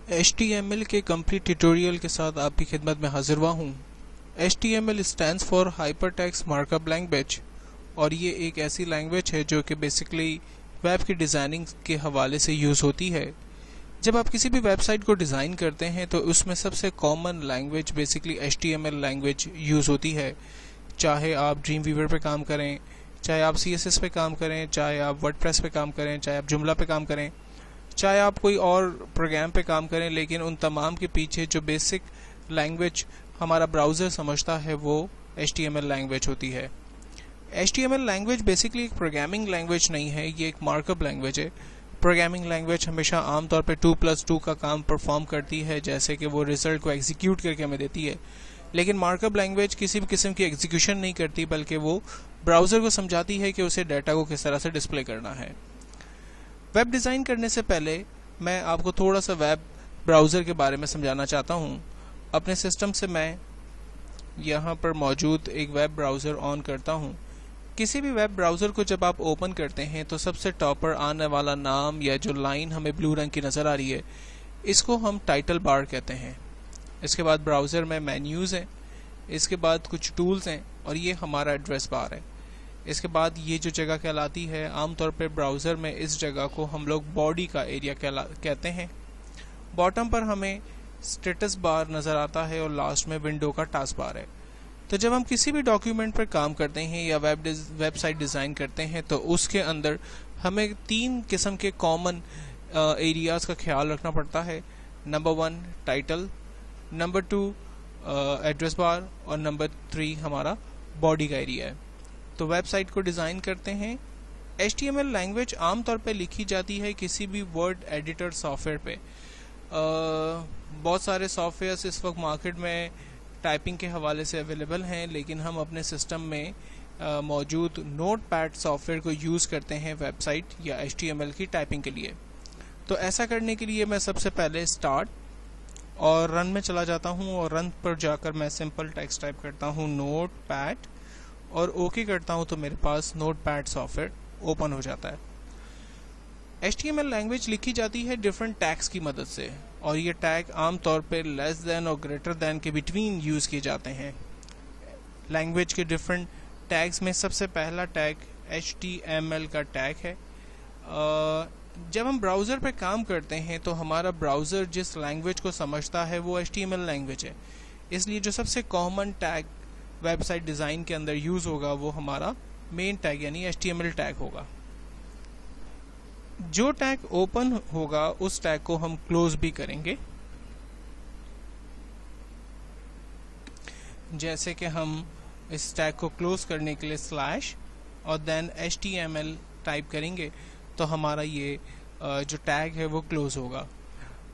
HTML के complete tutorial के साथ आपकी खिदमत में हाजिर हुआ हूँ। HTML stands for hypertext markup language और ये एक ऐसी लैंग्वेज है जो कि बेसिकली वेब की डिज़ाइनिंग के हवाले से यूज़ होती है। जब आप किसी भी वेबसाइट को डिज़ाइन करते हैं तो उसमें सबसे common language basically HTML language use होती है। चाहे आप ड्रीम वीवर पे काम करें, चाहे आप CSS पे काम करें, चाहे आप वर्डप्रेस पे काम करें, चाहे आप जुमला पे काम करें, चाहे आप कोई और प्रोग्राम पे काम करें, लेकिन उन तमाम के पीछे जो बेसिक लैंग्वेज हमारा ब्राउज़र समझता है वो HTML लैंग्वेज होती है। HTML लैंग्वेज बेसिकली एक प्रोग्रामिंग लैंग्वेज नहीं है, ये एक मार्कअप लैंग्वेज है। प्रोग्रामिंग लैंग्वेज हमेशा आमतौर पे 2+2 का काम परफॉर्म करती है, जैसे कि वो रिजल्ट को एग्जीक्यूट करके हमें देती है। लेकिन मार्कअप लैंग्वेज किसी भी किस्म की एग्जीक्यूशन नहीं करती, बल्कि वो ब्राउज़र को समझाती है कि उसे डाटा को किस तरह से डिस्प्ले करना है। वेब डिज़ाइन करने से पहले मैं आपको थोड़ा सा वेब ब्राउज़र के बारे में समझाना चाहता हूँ। अपने सिस्टम से मैं यहाँ पर मौजूद एक वेब ब्राउज़र ऑन करता हूँ। किसी भी वेब ब्राउज़र को जब आप ओपन करते हैं तो सबसे टॉप पर आने वाला नाम या जो लाइन हमें ब्लू रंग की नज़र आ रही है, इसको हम टाइटल बार कहते हैं। इसके बाद ब्राउज़र में मेन्यूज़ हैं, इसके बाद कुछ टूल्स हैं और ये हमारा एड्रेस बार है। इसके बाद ये जो जगह कहलाती है, आमतौर पर ब्राउज़र में इस जगह को हम लोग बॉडी का एरिया कहते हैं। बॉटम पर हमें स्टेटस बार नज़र आता है और लास्ट में विंडो का टास्क बार है। तो जब हम किसी भी डॉक्यूमेंट पर काम करते हैं या वेबसाइट डिज़ाइन करते हैं तो उसके अंदर हमें 3 किस्म के कॉमन एरियाज़ का ख्याल रखना पड़ता है। Number 1 title, number 2 address bar और नंबर 3 हमारा बॉडी का एरिया है। तो वेबसाइट को डिज़ाइन करते हैं। HTML लैंग्वेज आमतौर पे लिखी जाती है किसी भी वर्ड एडिटर सॉफ्टवेयर पे। बहुत सारे सॉफ्टवेयर्स इस वक्त मार्केट में टाइपिंग के हवाले से अवेलेबल हैं, लेकिन हम अपने सिस्टम में मौजूद नोटपैड सॉफ्टवेयर को यूज़ करते हैं वेबसाइट या HTML की टाइपिंग के लिए। तो ऐसा करने के लिए मैं सबसे पहले स्टार्ट और रन में चला जाता हूँ और रन पर जाकर मैं सिंपल टेक्स्ट टाइप करता हूँ नोटपैड और ओके करता हूँ तो मेरे पास नोटपैड सॉफ्टवेयर ओपन हो जाता है। HTML लैंग्वेज लिखी जाती है डिफरेंट टैग्स की मदद से और ये टैग आमतौर पर लेस देन और ग्रेटर देन के बिटवीन यूज़ किए जाते हैं। लैंग्वेज के डिफरेंट टैग्स में सबसे पहला टैग HTML का टैग है। जब हम ब्राउज़र पे काम करते हैं तो हमारा ब्राउज़र जिस लैंग्वेज को समझता है वो HTML लैंग्वेज है, इसलिए जो सबसे कॉमन टैग वेबसाइट डिज़ाइन के अंदर यूज़ होगा वो हमारा मेन टैग यानी HTML टैग होगा। जो टैग ओपन होगा उस टैग को हम क्लोज भी करेंगे, जैसे कि हम इस टैग को क्लोज करने के लिए स्लैश और देन HTML टाइप करेंगे तो हमारा ये जो टैग है वो क्लोज होगा।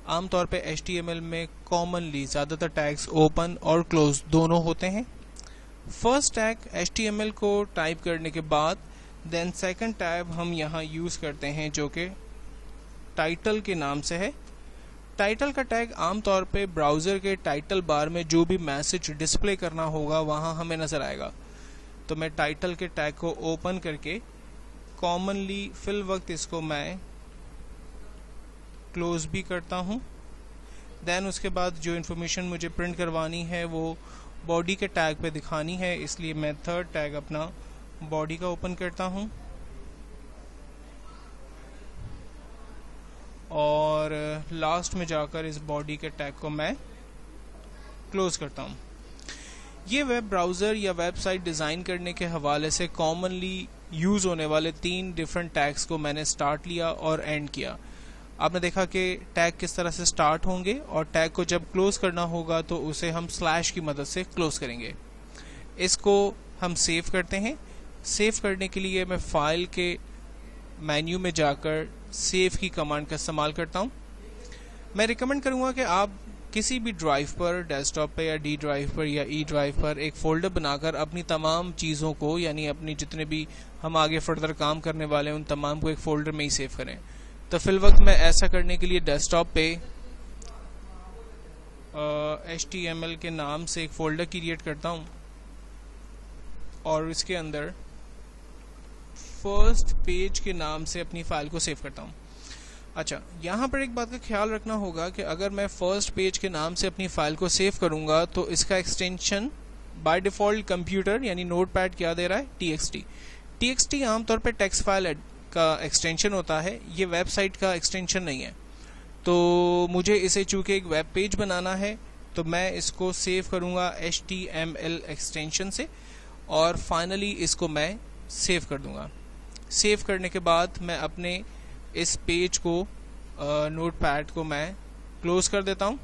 आमतौर पे HTML में कॉमनली ज़्यादातर टैग्स ओपन और क्लोज दोनों होते हैं। फर्स्ट टैग HTML को टाइप करने के बाद देन सेकंड टैग हम यहाँ यूज़ करते हैं जो कि टाइटल के नाम से है। टाइटल का टैग आमतौर पे ब्राउज़र के टाइटल बार में जो भी मैसेज डिस्प्ले करना होगा वहाँ हमें नज़र आएगा। तो मैं टाइटल के टैग को ओपन करके कॉमनली फिल वक्त इसको मैं क्लोज भी करता हूँ। देन उसके बाद जो इन्फॉर्मेशन मुझे प्रिंट करवानी है वो बॉडी के टैग पे दिखानी है, इसलिए मैं थर्ड टैग अपना बॉडी का ओपन करता हूँ और लास्ट में जाकर इस बॉडी के टैग को मैं क्लोज करता हूँ। ये वेब ब्राउज़र या वेबसाइट डिज़ाइन करने के हवाले से कॉमनली यूज़ होने वाले 3 डिफरेंट टैग्स को मैंने स्टार्ट लिया और एंड किया। आपने देखा कि टैग किस तरह से स्टार्ट होंगे और टैग को जब क्लोज करना होगा तो उसे हम स्लैश की मदद से क्लोज करेंगे। इसको हम सेव करते हैं। सेव करने के लिए मैं फाइल के मेन्यू में जाकर सेव की कमांड का इस्तेमाल करता हूँ। मैं रिकमेंड करूँगा कि आप किसी भी ड्राइव पर, डेस्कटॉप पर या D ड्राइव पर या E ड्राइव पर एक फ़ोल्डर बनाकर अपनी तमाम चीज़ों को यानी अपनी जितने भी हम आगे फर्दर काम करने वाले हैं उन तमाम को एक फ़ोल्डर में ही सेव करें। तो फिल वक्त मैं ऐसा करने के लिए डेस्कटॉप पे HTML के नाम से एक फ़ोल्डर क्रिएट करता हूँ और इसके अंदर फर्स्ट पेज के नाम से अपनी फ़ाइल को सेव करता हूँ। अच्छा, यहाँ पर एक बात का ख्याल रखना होगा कि अगर मैं फर्स्ट पेज के नाम से अपनी फाइल को सेव करूँगा तो इसका एक्सटेंशन बाय डिफ़ॉल्ट कंप्यूटर यानी नोटपैड क्या दे रहा है, TXT। TXT आमतौर पे टेक्स्ट फाइल का एक्सटेंशन होता है, ये वेबसाइट का एक्सटेंशन नहीं है। तो मुझे इसे चूँकि एक वेब पेज बनाना है तो मैं इसको सेव करूँगा HTML एक्सटेंशन से और फाइनली इसको मैं सेव कर दूँगा। सेव करने के बाद मैं अपने इस पेज को नोटपैड को मैं क्लोज कर देता हूँ।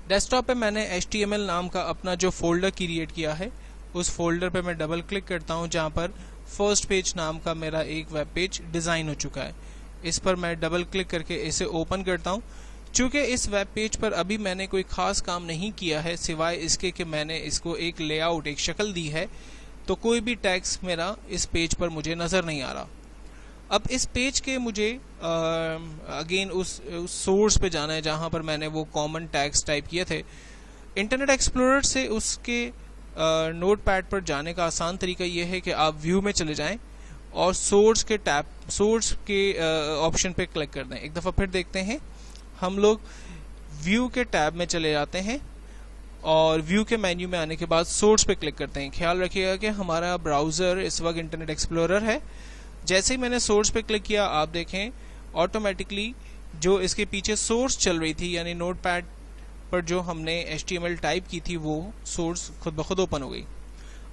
डेस्कटॉप पे मैंने HTML नाम का अपना जो फोल्डर क्रिएट किया है उस फोल्डर पे मैं डबल क्लिक करता हूँ जहाँ पर फर्स्ट पेज नाम का मेरा एक वेब पेज डिज़ाइन हो चुका है। इस पर मैं डबल क्लिक करके इसे ओपन करता हूँ। चूँकि इस वेब पेज पर अभी मैंने कोई ख़ास काम नहीं किया है सिवाय इसके कि मैंने इसको एक लेआउट, एक शक्ल दी है, तो कोई भी टैक्स मेरा इस पेज पर मुझे नज़र नहीं आ रहा। अब इस पेज के मुझे अगेन उस सोर्स पे जाना है जहाँ पर मैंने वो कॉमन टैग्स टाइप किए थे। इंटरनेट एक्सप्लोरर से उसके नोटपैड पर जाने का आसान तरीका ये है कि आप व्यू में चले जाएं और सोर्स के ऑप्शन पे क्लिक कर दें। एक दफ़ा फिर देखते हैं, हम लोग व्यू के टैब में चले जाते हैं और व्यू के मेन्यू में आने के बाद सोर्स पे क्लिक करते हैं। ख्याल रखिएगा कि हमारा ब्राउज़र इस वक्त इंटरनेट एक्सप्लोरर है। जैसे ही मैंने सोर्स पे क्लिक किया आप देखें ऑटोमेटिकली जो इसके पीछे सोर्स चल रही थी यानी नोटपैड पर जो हमने HTML टाइप की थी वो सोर्स खुद ब खुद ओपन हो गई।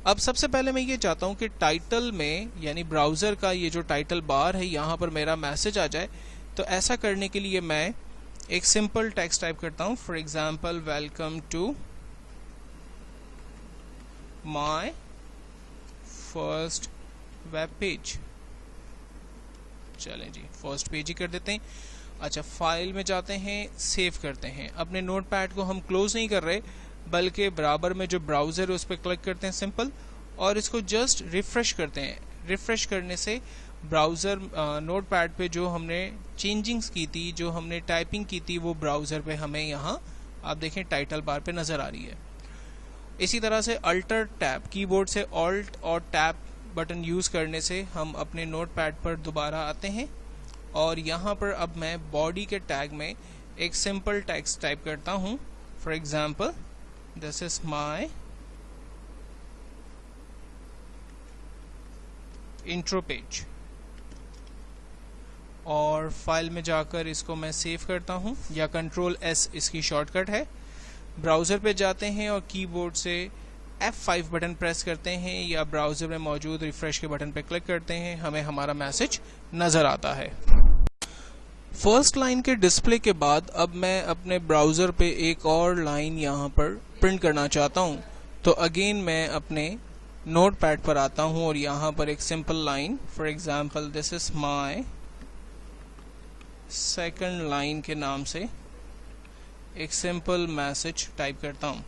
अब सबसे पहले मैं ये चाहता हूँ कि टाइटल में यानी ब्राउज़र का ये जो टाइटल बार है यहाँ पर मेरा मैसेज आ जाए। तो ऐसा करने के लिए मैं एक सिंपल टेक्स्ट टाइप करता हूँ, for example welcome to my first web page. चलें जी, फर्स्ट पेज ही कर देते हैं। अच्छा, फाइल में जाते हैं, सेव करते हैं। अपने नोटपैड को हम क्लोज नहीं कर रहे बल्कि बराबर में जो ब्राउज़र है उस पर क्लिक करते हैं सिंपल और इसको जस्ट रिफ़्रेश करते हैं। रिफ़्रेश करने से ब्राउज़र नोटपैड पे जो हमने चेंजिंग्स की थी, जो हमने टाइपिंग की थी, वो ब्राउज़र पे हमें यहाँ आप देखें टाइटल बार पे नज़र आ रही है। इसी तरह से अल्टर टैब, कीबोर्ड से ऑल्ट और टैब बटन यूज़ करने से हम अपने नोटपैड पर दोबारा आते हैं और यहाँ पर अब मैं बॉडी के टैग में एक सिंपल टेक्स्ट टाइप करता हूँ, for example this is my intro page, और फाइल में जाकर इसको मैं सेव करता हूँ या Ctrl+S इसकी शॉर्टकट है। ब्राउज़र पे जाते हैं और कीबोर्ड से F5 बटन प्रेस करते हैं या ब्राउज़र में मौजूद रिफ्रेश के बटन पर क्लिक करते हैं, हमें हमारा मैसेज नज़र आता है। फर्स्ट लाइन के डिस्प्ले के बाद अब मैं अपने ब्राउज़र पे एक और लाइन यहाँ पर प्रिंट करना चाहता हूँ। तो अगेन मैं अपने नोटपैड पर आता हूँ और यहाँ पर एक simple line, for example this is my second line के नाम से एक सिंपल मैसेज टाइप करता हूँ।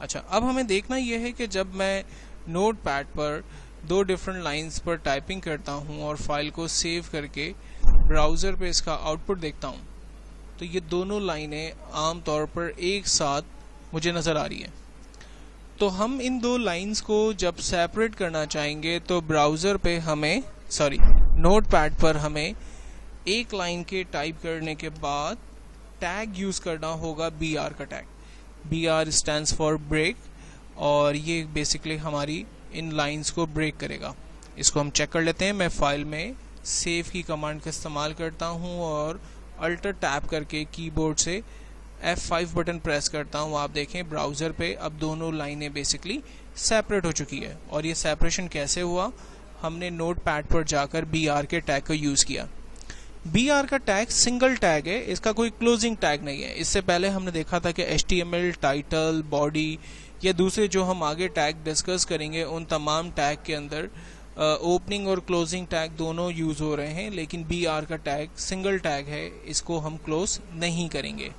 अच्छा, अब हमें देखना यह है कि जब मैं नोटपैड पर दो डिफरेंट लाइंस पर टाइपिंग करता हूँ और फाइल को सेव करके ब्राउज़र पे इसका आउटपुट देखता हूँ तो ये दोनों लाइनें आम तौर पर एक साथ मुझे नज़र आ रही है। तो हम इन दो लाइंस को जब सेपरेट करना चाहेंगे तो ब्राउज़र पे हमें नोटपैड पर हमें एक लाइन के टाइप करने के बाद टैग यूज़ करना होगा, BR का tag. BR stands for break और ये बेसिकली हमारी इन लाइंस को ब्रेक करेगा। इसको हम चेक कर लेते हैं। मैं फाइल में सेव की कमांड का इस्तेमाल करता हूँ और अल्टर टैप करके कीबोर्ड से F5 बटन प्रेस करता हूँ। आप देखें ब्राउज़र पे अब दोनों लाइनें बेसिकली सेपरेट हो चुकी है। और ये सेपरेशन कैसे हुआ, हमने नोटपैड पर जाकर BR के टैग को यूज़ किया। BR का टैग सिंगल टैग है, इसका कोई क्लोजिंग टैग नहीं है। इससे पहले हमने देखा था कि HTML, टाइटल, बॉडी या दूसरे जो हम आगे टैग डिस्कस करेंगे उन तमाम टैग के अंदर ओपनिंग और क्लोजिंग टैग दोनों यूज़ हो रहे हैं, लेकिन BR का टैग सिंगल टैग है, इसको हम क्लोज नहीं करेंगे।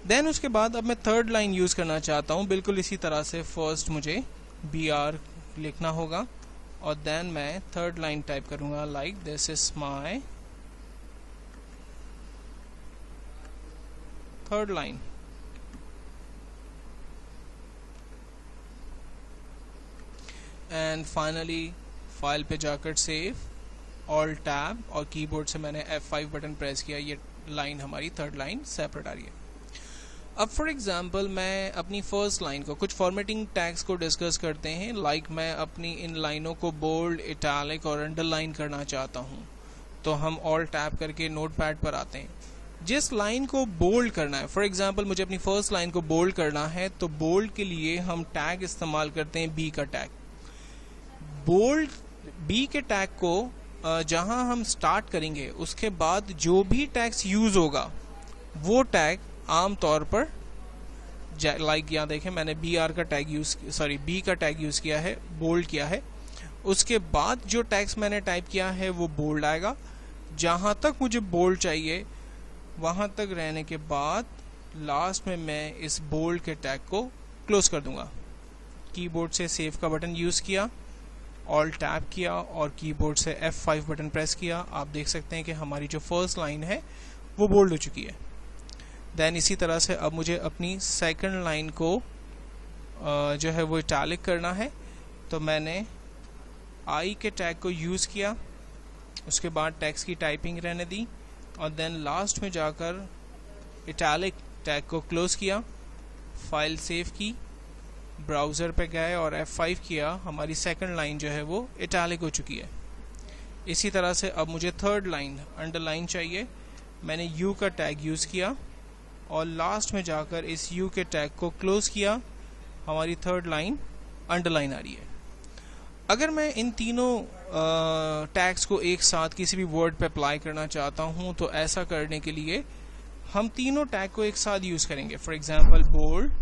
देन उसके बाद अब मैं थर्ड लाइन यूज़ करना चाहता हूँ। बिल्कुल इसी तरह से फर्स्ट मुझे BR लिखना होगा और देन मैं थर्ड लाइन टाइप करूँगा like this is my third line. And finally file पे जाकर सेव ऑल्ट टैब और कीबोर्ड से मैंने F5 बटन प्रेस किया, ये लाइन हमारी थर्ड लाइन सेपरेट आ रही है। अब फॉर एग्जांपल मैं अपनी फर्स्ट लाइन को कुछ फॉर्मेटिंग टैग्स को डिस्कस करते हैं। लाइक मैं अपनी इन लाइनों को बोल्ड, इटैलिक और अंडरलाइन करना चाहता हूँ, तो हम ऑल्ट टैब करके नोटपैड पर आते हैं। जिस लाइन को बोल्ड करना है, फॉर एग्जांपल मुझे अपनी फर्स्ट लाइन को बोल्ड करना है, तो बोल्ड के लिए हम टैग इस्तेमाल करते हैं बी का टैग। बोल्ड बी के टैग को जहां हम स्टार्ट करेंगे उसके बाद जो भी टैग्स यूज होगा वो टैग आमतौर पर लाइक यहाँ देखें मैंने बी का टैग यूज किया है, बोल्ड किया है। उसके बाद जो टैग्स मैंने टाइप किया है वो बोल्ड आएगा। जहां तक मुझे बोल्ड चाहिए वहां तक रहने के बाद लास्ट में मैं इस बोल्ड के टैग को क्लोज कर दूंगा। कीबोर्ड से सेव का बटन यूज किया, ऑल्ट टैब किया और कीबोर्ड से F5 बटन प्रेस किया। आप देख सकते हैं कि हमारी जो फर्स्ट लाइन है वो बोल्ड हो चुकी है। देन इसी तरह से अब मुझे अपनी सेकंड लाइन को जो है वो इटैलिक करना है, तो मैंने आई के टैग को यूज किया, उसके बाद टेक्स्ट की टाइपिंग रहने दी और देन लास्ट में जाकर इटैलिक टैग को क्लोज किया, फाइल सेव की, ब्राउज़र पे गए और F5 किया। हमारी सेकंड लाइन जो है वो इटैलिक हो चुकी है। इसी तरह से अब मुझे थर्ड लाइन अंडरलाइन चाहिए, मैंने U का टैग यूज़ किया और लास्ट में जाकर इस U के टैग को क्लोज किया। हमारी थर्ड लाइन अंडरलाइन आ रही है। अगर मैं इन तीनों टैग्स को एक साथ किसी भी वर्ड पे अप्लाई करना चाहता हूं, तो ऐसा करने के लिए हम तीनों टैग को एक साथ यूज करेंगे। For example bold,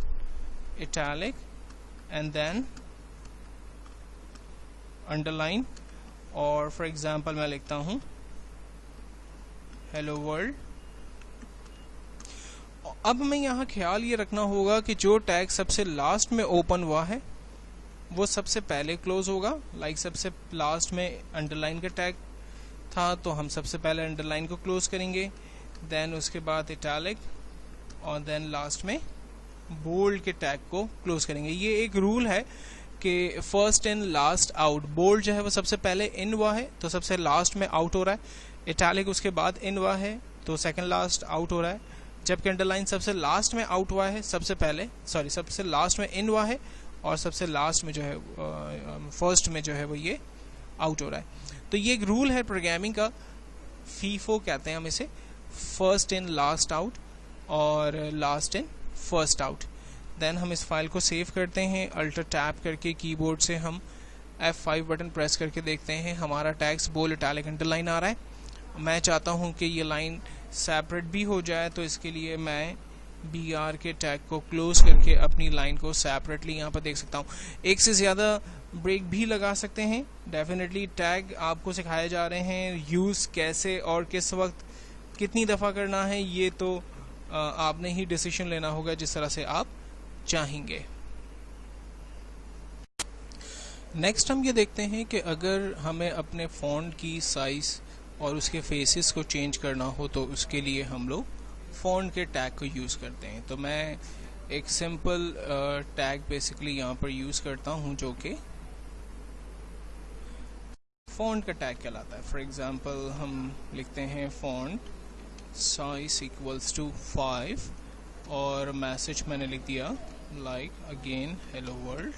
italic and then underline. और फॉर एग्जांपल मैं लिखता हूं हेलो वर्ल्ड। अब मैं यहाँ ख्याल ये रखना होगा कि जो टैग सबसे लास्ट में ओपन हुआ है वो सबसे पहले क्लोज होगा। लाइक सबसे लास्ट में अंडरलाइन का टैग था तो हम सबसे पहले अंडरलाइन को क्लोज करेंगे, देन उसके बाद इटैलिक और देन लास्ट में बोल्ड के टैग को क्लोज करेंगे। ये एक रूल है कि first in last out. Bold जो है वो सबसे पहले इन हुआ है तो सबसे लास्ट में आउट हो रहा है, इटैलिक उसके बाद इन हुआ है तो सेकंड लास्ट आउट हो रहा है, जबकि अंडरलाइन सबसे लास्ट में आउट हुआ है, सबसे लास्ट में इन हुआ है और सबसे लास्ट में जो है फर्स्ट में जो है वो ये आउट हो रहा है। तो ये एक रूल है प्रोग्रामिंग का, फीफो कहते हैं हम इसे, फर्स्ट इन लास्ट आउट और last in first out. Then हम इस फाइल को सेव करते हैं, अल्ट टैब करके कीबोर्ड से हम F5 बटन प्रेस करके देखते हैं हमारा टैग्स बोल्ड, इटैलिक, अंडरलाइन आ रहा है। मैं चाहता हूं कि ये लाइन सेपरेट भी हो जाए, तो इसके लिए मैं BR के टैग को क्लोज करके अपनी लाइन को सेपरेटली यहाँ पर देख सकता हूँ। एक से ज़्यादा ब्रेक भी लगा सकते हैं। डेफिनेटली टैग आपको सिखाए जा रहे हैं, यूज़ कैसे और किस वक्त कितनी दफ़ा करना है ये तो आपने ही डिसीजन लेना होगा जिस तरह से आप चाहेंगे। नेक्स्ट हम ये देखते हैं कि अगर हमें अपने फ़ॉन्ट की साइज़ और उसके फेसेस को चेंज करना हो तो उसके लिए हम लोग फ़ॉन्ट के टैग को यूज़ करते हैं। तो मैं एक सिंपल टैग बेसिकली यहाँ पर यूज़ करता हूँ जो कि फ़ॉन्ट का टैग कहलाता है। फॉर एग्जांपल हम लिखते हैं फ़ॉन्ट साइज इक्वल्स टू 5 और मैसेज मैंने लिख दिया like again hello world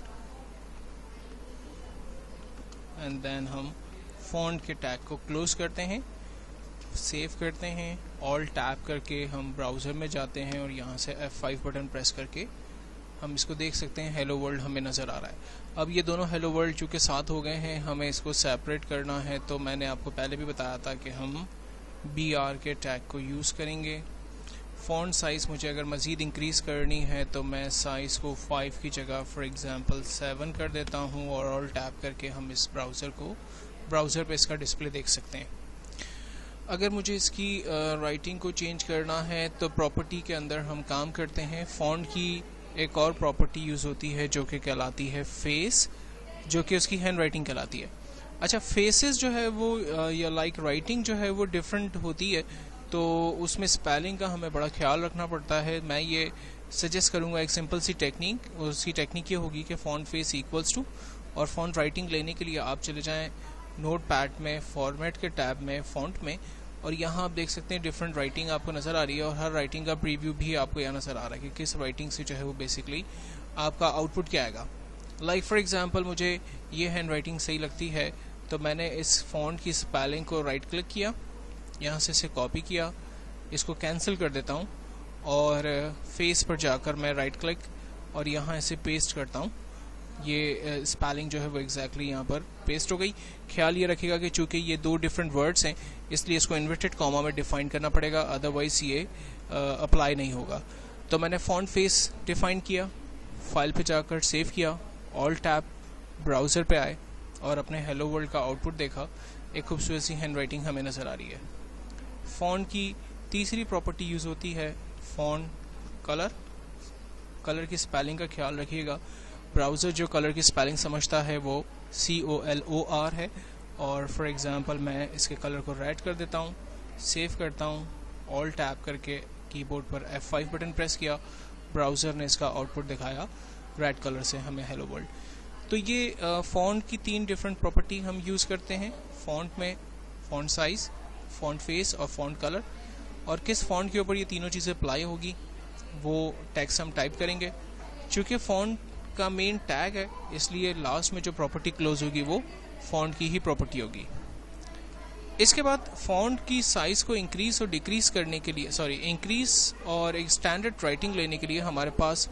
and then हम फ़ॉन्ट के टैग को क्लोज करते हैं, सेव करते हैं, ऑल टैप करके हम ब्राउज़र में जाते हैं और यहाँ से F5 बटन प्रेस करके हम इसको देख सकते हैं हेलो वर्ल्ड हमें नज़र आ रहा है। अब ये दोनों हेलो वर्ल्ड चूँकि साथ हो गए हैं, हमें इसको सेपरेट करना है, तो मैंने आपको पहले भी बताया था कि हम BR के टैग को यूज़ करेंगे। फ़ॉन्ट साइज़ मुझे अगर मज़ीद इंक्रीज़ करनी है तो मैं साइज़ को 5 की जगह फॉर एग्ज़ाम्पल 7 कर देता हूँ और ऑल टैप करके हम इस ब्राउज़र पे इसका डिस्प्ले देख सकते हैं। अगर मुझे इसकी राइटिंग को चेंज करना है तो प्रॉपर्टी के अंदर हम काम करते हैं। फ़ॉन्ट की एक और प्रॉपर्टी यूज़ होती है जो कि कहलाती है फेस, जो कि उसकी हैंड राइटिंग कहलाती है। अच्छा, फेसेस जो है वो या लाइक राइटिंग जो है वो डिफरेंट होती है, तो उसमें स्पेलिंग का हमें बड़ा ख्याल रखना पड़ता है। मैं ये सजेस्ट करूँगा एक सिंपल सी टेक्निक, उसकी टेक्निक ये होगी कि फ़ॉन्ट फेस इक्वल्स टू, और फ़ॉन्ट राइटिंग लेने के लिए आप चले जाएँ नोटपैड में फॉर्मेट के टैब में फ़ॉन्ट में, और यहाँ आप देख सकते हैं डिफरेंट राइटिंग आपको नज़र आ रही है और हर राइटिंग का प्रीव्यू भी आपको यहाँ नज़र आ रहा है कि किस राइटिंग से जो है वो बेसिकली आपका आउटपुट क्या आएगा। लाइक फॉर एग्जांपल मुझे ये हैंड राइटिंग सही लगती है तो मैंने इस फ़ॉन्ट की स्पेलिंग को राइट क्लिक किया, यहाँ से इसे कॉपी किया, इसको कैंसिल कर देता हूँ और फेस पर जाकर मैं राइट क्लिक और यहाँ इसे पेस्ट करता हूँ। ये स्पेलिंग जो है वो एग्जैक्टली यहाँ पर पेस्ट हो गई। ख्याल ये रखिएगा कि चूंकि ये दो डिफरेंट वर्ड्स हैं इसलिए इसको इन्वर्टेड कॉमा में डिफाइन करना पड़ेगा, अदरवाइज ये अप्लाई नहीं होगा। तो मैंने फॉन्ट फेस डिफाइन किया, फाइल पे जाकर सेव किया, ऑल टैब, ब्राउज़र पे आए और अपने हेलो वर्ल्ड का आउटपुट देखा। एक खूबसूरत सी हैंड राइटिंग हमें नज़र आ रही है। फ़ॉन्ट की तीसरी प्रॉपर्टी यूज़ होती है फ़ॉन्ट कलर। कलर की स्पेलिंग का ख्याल रखिएगा। ब्राउज़र जो कलर की स्पेलिंग समझता है वो COLOR है, और फॉर एग्ज़ाम्पल मैं इसके कलर को रेड कर देता हूँ, सेव करता हूँ, ऑल टैब करके कीबोर्ड पर F5 बटन प्रेस किया, ब्राउज़र ने इसका आउटपुट दिखाया रेड कलर से हमें हेलो वर्ल्ड। तो ये फ़ॉन्ट की 3 डिफरेंट प्रॉपर्टी हम यूज़ करते हैं फ़ॉन्ट में, फ़ॉन्ट साइज़, फ़ॉन्ट फेस और फ़ॉन्ट कलर। और किस फ़ॉन्ट के ऊपर ये तीनों चीज़ें अप्लाई होगी वो टेक्स्ट हम टाइप करेंगे। चूँकि फ़ॉन्ट का मेन टैग है इसलिए लास्ट में जो प्रॉपर्टी क्लोज होगी वो फ़ॉन्ट की ही प्रॉपर्टी होगी। इसके बाद फ़ॉन्ट की साइज़ को इंक्रीज और डिक्रीज करने के लिए इंक्रीज और एक स्टैंडर्ड राइटिंग लेने के लिए हमारे पास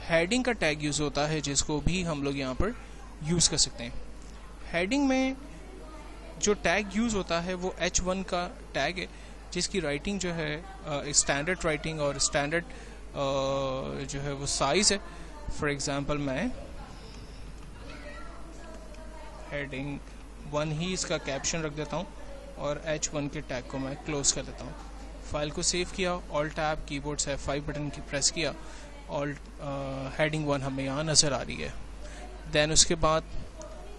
हेडिंग का टैग यूज़ होता है, जिसको भी हम लोग यहाँ पर यूज़ कर सकते हैं। हेडिंग में जो टैग यूज़ होता है वो H1 का टैग है, जिसकी राइटिंग जो है स्टैंडर्ड राइटिंग और स्टैंडर्ड जो है वो साइज़ है। फॉर एग्ज़ाम्पल मैं हेडिंग 1 ही इसका कैप्शन रख देता हूँ और H1 के टैग को मैं क्लोज कर देता हूँ। फाइल को सेव किया, ऑल टैब, कीबोर्ड से F5 बटन की प्रेस किया, ऑल हेडिंग 1 हमें यहाँ नज़र आ रही है। देन उसके बाद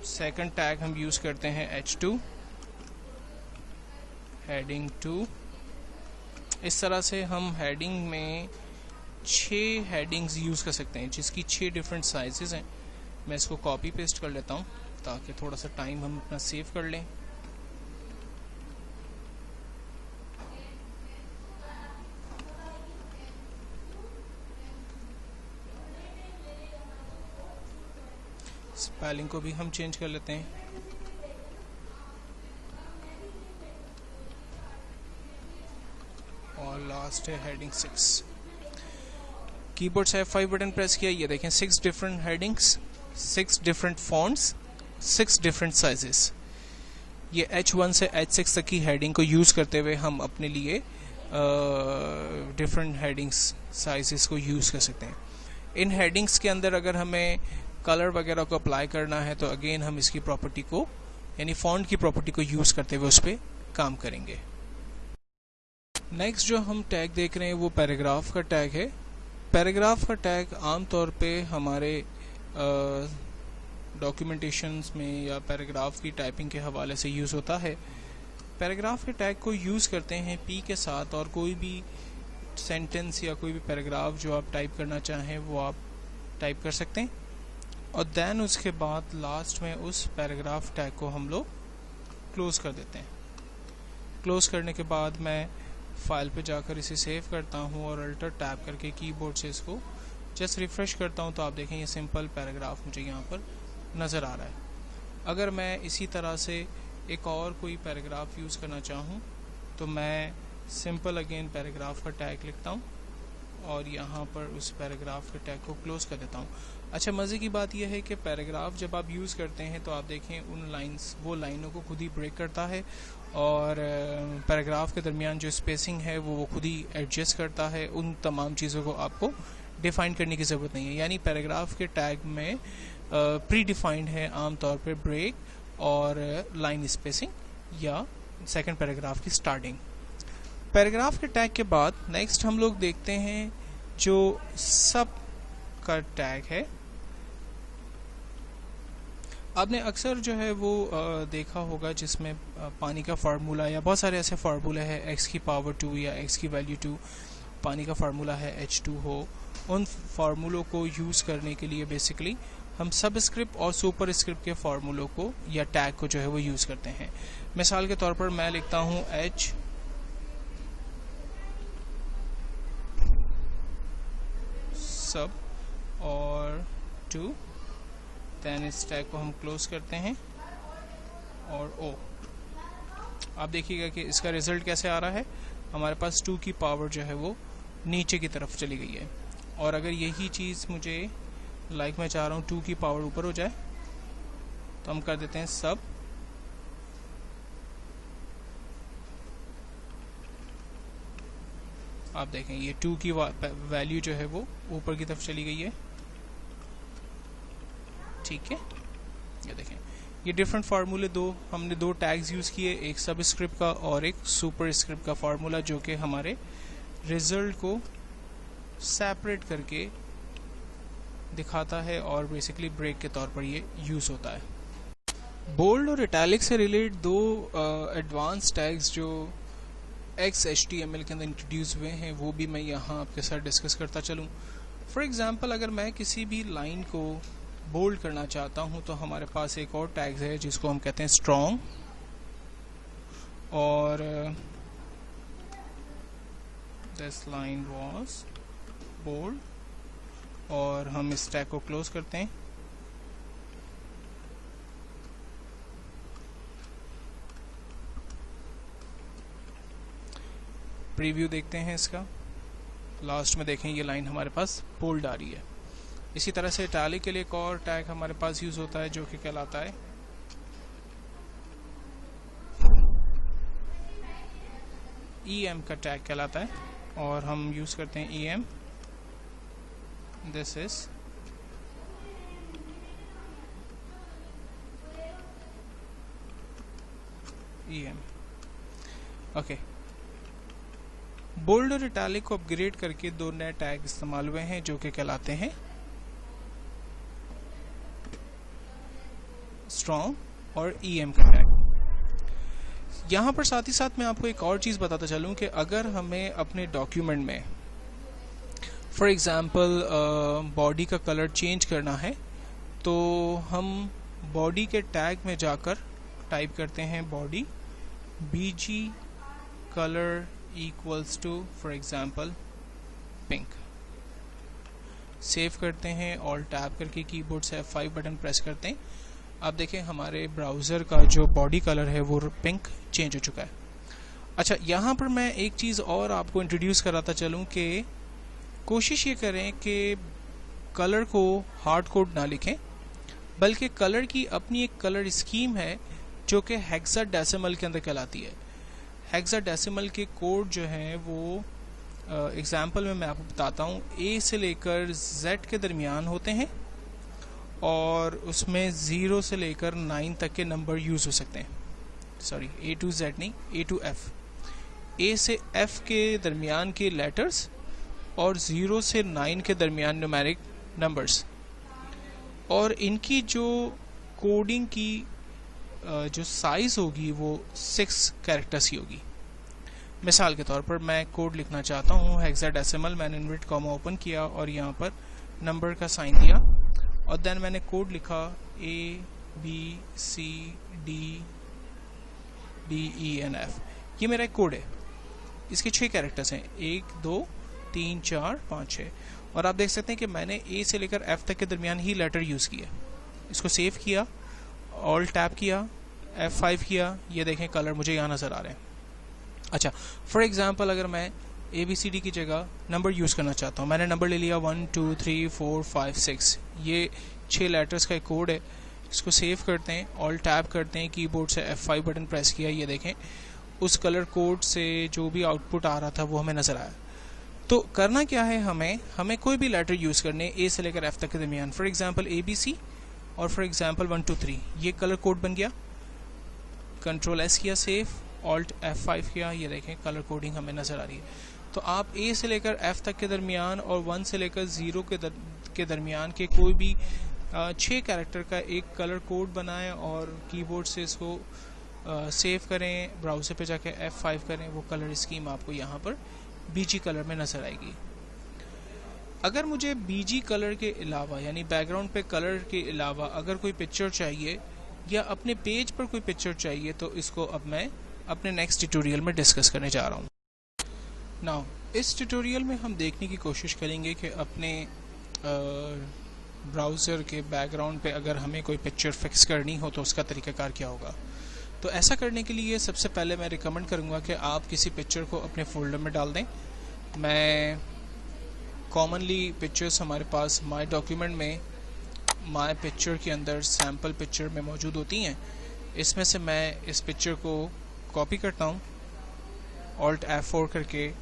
सेकंड टैग हम यूज़ करते हैं H2, हेडिंग 2। इस तरह से हम हेडिंग में 6 हेडिंग्स यूज़ कर सकते हैं जिसकी 6 डिफरेंट साइजेस हैं। मैं इसको कॉपी पेस्ट कर लेता हूँ ताकि थोड़ा सा टाइम हम अपना सेव कर लें। स्पेलिंग को भी हम चेंज कर लेते हैं। और लास्ट है हेडिंग 6। कीबोर्ड से F5 बटन प्रेस किया, ये देखें 6 different headings, 6 different fonts, 6 different sizes. ये H1 से H6 तक की हेडिंग को यूज़ करते हुए हम अपने लिए डिफरेंट हेडिंग्स साइजेस को यूज़ कर सकते हैं। इन हेडिंग्स के अंदर अगर हमें कलर वगैरह को अप्लाई करना है तो अगेन हम इसकी प्रॉपर्टी को यानी फॉन्ट की प्रॉपर्टी को यूज़ करते हुए उस पर काम करेंगे। नेक्स्ट जो हम टैग देख रहे हैं वो पैराग्राफ का टैग है। पैराग्राफ का टैग आमतौर पे हमारे डॉक्यूमेंटेशंस में या पैराग्राफ की टाइपिंग के हवाले से यूज़ होता है। पैराग्राफ के टैग को यूज़ करते हैं P के साथ, और कोई भी सेंटेंस या कोई भी पैराग्राफ जो आप टाइप करना चाहें वो आप टाइप कर सकते हैं, और देन उसके बाद लास्ट में उस पैराग्राफ टैग को हम लोग क्लोज़ कर देते हैं। क्लोज़ करने के बाद मैं फाइल पे जाकर इसे सेव करता हूँ और अल्टर टैब करके कीबोर्ड से इसको जस्ट रिफ़्रेश करता हूँ तो आप देखें ये सिंपल पैराग्राफ मुझे यहाँ पर नज़र आ रहा है। अगर मैं इसी तरह से एक और कोई पैराग्राफ यूज़ करना चाहूँ तो मैं सिंपल अगेन पैराग्राफ का टैग लिखता हूँ और यहाँ पर उस पैराग्राफ के टैग को क्लोज कर देता हूँ। अच्छा, मज़े की बात यह है कि पैराग्राफ जब आप यूज़ करते हैं तो आप देखें उन वो लाइनों को खुद ही ब्रेक करता है, और पैराग्राफ के दरमियान जो स्पेसिंग है वो खुद ही एडजस्ट करता है। उन तमाम चीज़ों को आपको डिफ़ाइन करने की ज़रूरत नहीं है, यानी पैराग्राफ के टैग में प्री डिफाइंड है आमतौर पर ब्रेक और लाइन स्पेसिंग या सेकंड पैराग्राफ की स्टार्टिंग। पैराग्राफ के टैग के बाद नेक्स्ट हम लोग देखते हैं जो सब का टैग है। आपने अक्सर जो है वो देखा होगा जिसमें पानी का फार्मूला या बहुत सारे ऐसे फार्मूले हैं, x की पावर 2 या x की वैल्यू 2, पानी का फार्मूला है H2 हो। उन फार्मूलों को यूज़ करने के लिए बेसिकली हम सबस्क्रिप्ट और सुपरस्क्रिप्ट के फार्मूलों को या टैग को जो है वो यूज़ करते हैं। मिसाल के तौर पर मैं लिखता हूँ H सब और 2, देन इस टैग को हम क्लोज करते हैं और O। आप देखिएगा कि इसका रिजल्ट कैसे आ रहा है, हमारे पास 2 की पावर जो है वो नीचे की तरफ चली गई है। और अगर यही चीज़ मुझे मैं चाह रहा हूँ 2 की पावर ऊपर हो जाए, तो हम कर देते हैं सब आप देखें ये 2 की वैल्यू जो है वो ऊपर की तरफ चली गई है। ठीक है, ये देखें ये डिफरेंट फार्मूले हमने दो टैग्स यूज़ किए, एक सबस्क्रिप्ट का और एक सुपरस्क्रिप्ट का फार्मूला, जो कि हमारे रिजल्ट को सेपरेट करके दिखाता है और बेसिकली ब्रेक के तौर पर ये यूज़ होता है। बोल्ड और इटैलिक से रिलेटेड दो एडवांस टैग्स जो XHTML के अंदर इंट्रोड्यूस हुए हैं वो भी मैं यहाँ आपके साथ डिस्कस करता चलूँ। फॉर एग्जांपल अगर मैं किसी भी लाइन को बोल्ड करना चाहता हूँ तो हमारे पास एक और टैग है जिसको हम कहते हैं स्ट्रॉन्ग, और दिस लाइन वाज बोल्ड, और हम इस टैग को क्लोज करते हैं। प्रीव्यू देखते हैं इसका, लास्ट में देखें ये लाइन हमारे पास बोल्ड आ रही है। इसी तरह से इटैलिक के लिए एक और टैग हमारे पास यूज होता है जो कि कहलाता है EM का टैग कहलाता है, और हम यूज करते हैं EM, this is EM। Okay, bold और इटैलिक को अपग्रेड करके दो नए टैग इस्तेमाल हुए हैं जो कि कहलाते हैं स्ट्रॉन्ग और EM का टैग। यहाँ पर साथ ही साथ मैं आपको एक और चीज़ बताता चलूँ कि अगर हमें अपने डॉक्यूमेंट में फॉर एग्जांपल बॉडी का कलर चेंज करना है, तो हम बॉडी के टैग में जाकर टाइप करते हैं body BG color equals to for example pink, save करते हैं और टैप करके कीबोर्ड से F5 बटन प्रेस करते हैं। आप देखें हमारे ब्राउज़र का जो बॉडी कलर है वो पिंक चेंज हो चुका है। अच्छा, यहाँ पर मैं एक चीज़ और आपको इंट्रोड्यूस कराता चलूँ कि कोशिश ये करें कि कलर को हार्ड कोड ना लिखें, बल्कि कलर की अपनी एक कलर स्कीम है जो कि हेक्साडेसिमल के अंदर कहलाती है। हेक्साडेसिमल के कोड जो हैं वो एग्जाम्पल में मैं आपको बताता हूँ, A से लेकर Z के दरमियान होते हैं और उसमें 0 से लेकर 9 तक के नंबर यूज़ हो सकते हैं। सॉरी, A to Z नहीं, A to F, A से F के दरमियान के लेटर्स और 0 से 9 के दरमियान न्यूमेरिक नंबर्स, और इनकी जो कोडिंग की जो साइज़ होगी वो 6 कैरेक्टर्स की होगी। मिसाल के तौर पर मैं कोड लिखना चाहता हूँ हेक्साडेसिमल, मैंने इन्वर्ट कॉमा ओपन किया और यहाँ पर नंबर का साइन दिया और देन मैंने कोड लिखा ABCDDENF। ये मेरा एक कोड है, इसके 6 कैरेक्टर्स हैं, 1 2 3 4 5 6, और आप देख सकते हैं कि मैंने A से लेकर F तक के दरमियान ही लेटर यूज़ किया। इसको सेव किया, ऑल्ट टैप किया, F5 किया, ये देखें कलर मुझे यहाँ नज़र आ रहे हैं। अच्छा, फॉर एग्जांपल अगर मैं ABCD की जगह नंबर यूज़ करना चाहता हूँ, मैंने नंबर ले लिया 1 2 3 4 5 6, ये 6 लेटर्स का एक कोड है। इसको सेव करते हैं, ऑल्ट टैप करते हैं, कीबोर्ड से F5 बटन प्रेस किया, ये देखें उस कलर कोड से जो भी आउटपुट आ रहा था वो हमें नज़र आया। तो करना क्या है, हमें कोई भी लेटर यूज़ करने A से लेकर F तक के दरमियान, फॉर एग्जांपल ABC और फॉर एग्जांपल 1 2 3, ये कलर कोड बन गया। कंट्रोल S किया, सेव, ऑल्ट F5 किया, ये देखें कलर कोडिंग हमें नज़र आ रही है। तो आप A से लेकर F तक के दरमियान और 1 से लेकर 0 के दरमियान के कोई भी 6 कैरेक्टर का एक कलर कोड बनाएं और कीबोर्ड से इसको सेव करें, ब्राउज़र पे जाके F5 करें, वो कलर स्कीम आपको यहाँ पर BG कलर में नज़र आएगी। अगर मुझे बीजी कलर के अलावा यानी बैकग्राउंड पे कलर के अलावा अगर कोई पिक्चर चाहिए या अपने पेज पर कोई पिक्चर चाहिए तो इसको अब मैं अपने नेक्स्ट ट्यूटोरियल में डिस्कस करने जा रहा हूँ। नाउ इस ट्यूटोरियल में हम देखने की कोशिश करेंगे कि अपने ब्राउज़र के बैकग्राउंड पे अगर हमें कोई पिक्चर फिक्स करनी हो तो उसका तरीक़ाकार क्या होगा। तो ऐसा करने के लिए सबसे पहले मैं रिकमेंड करूँगा कि आप किसी पिक्चर को अपने फोल्डर में डाल दें। मैं कॉमनली पिक्चर्स हमारे पास माय डॉक्यूमेंट में माय पिक्चर के अंदर सैम्पल पिक्चर में मौजूद होती हैं। इसमें से मैं इस पिक्चर को कॉपी करता हूँ, Alt F4 करके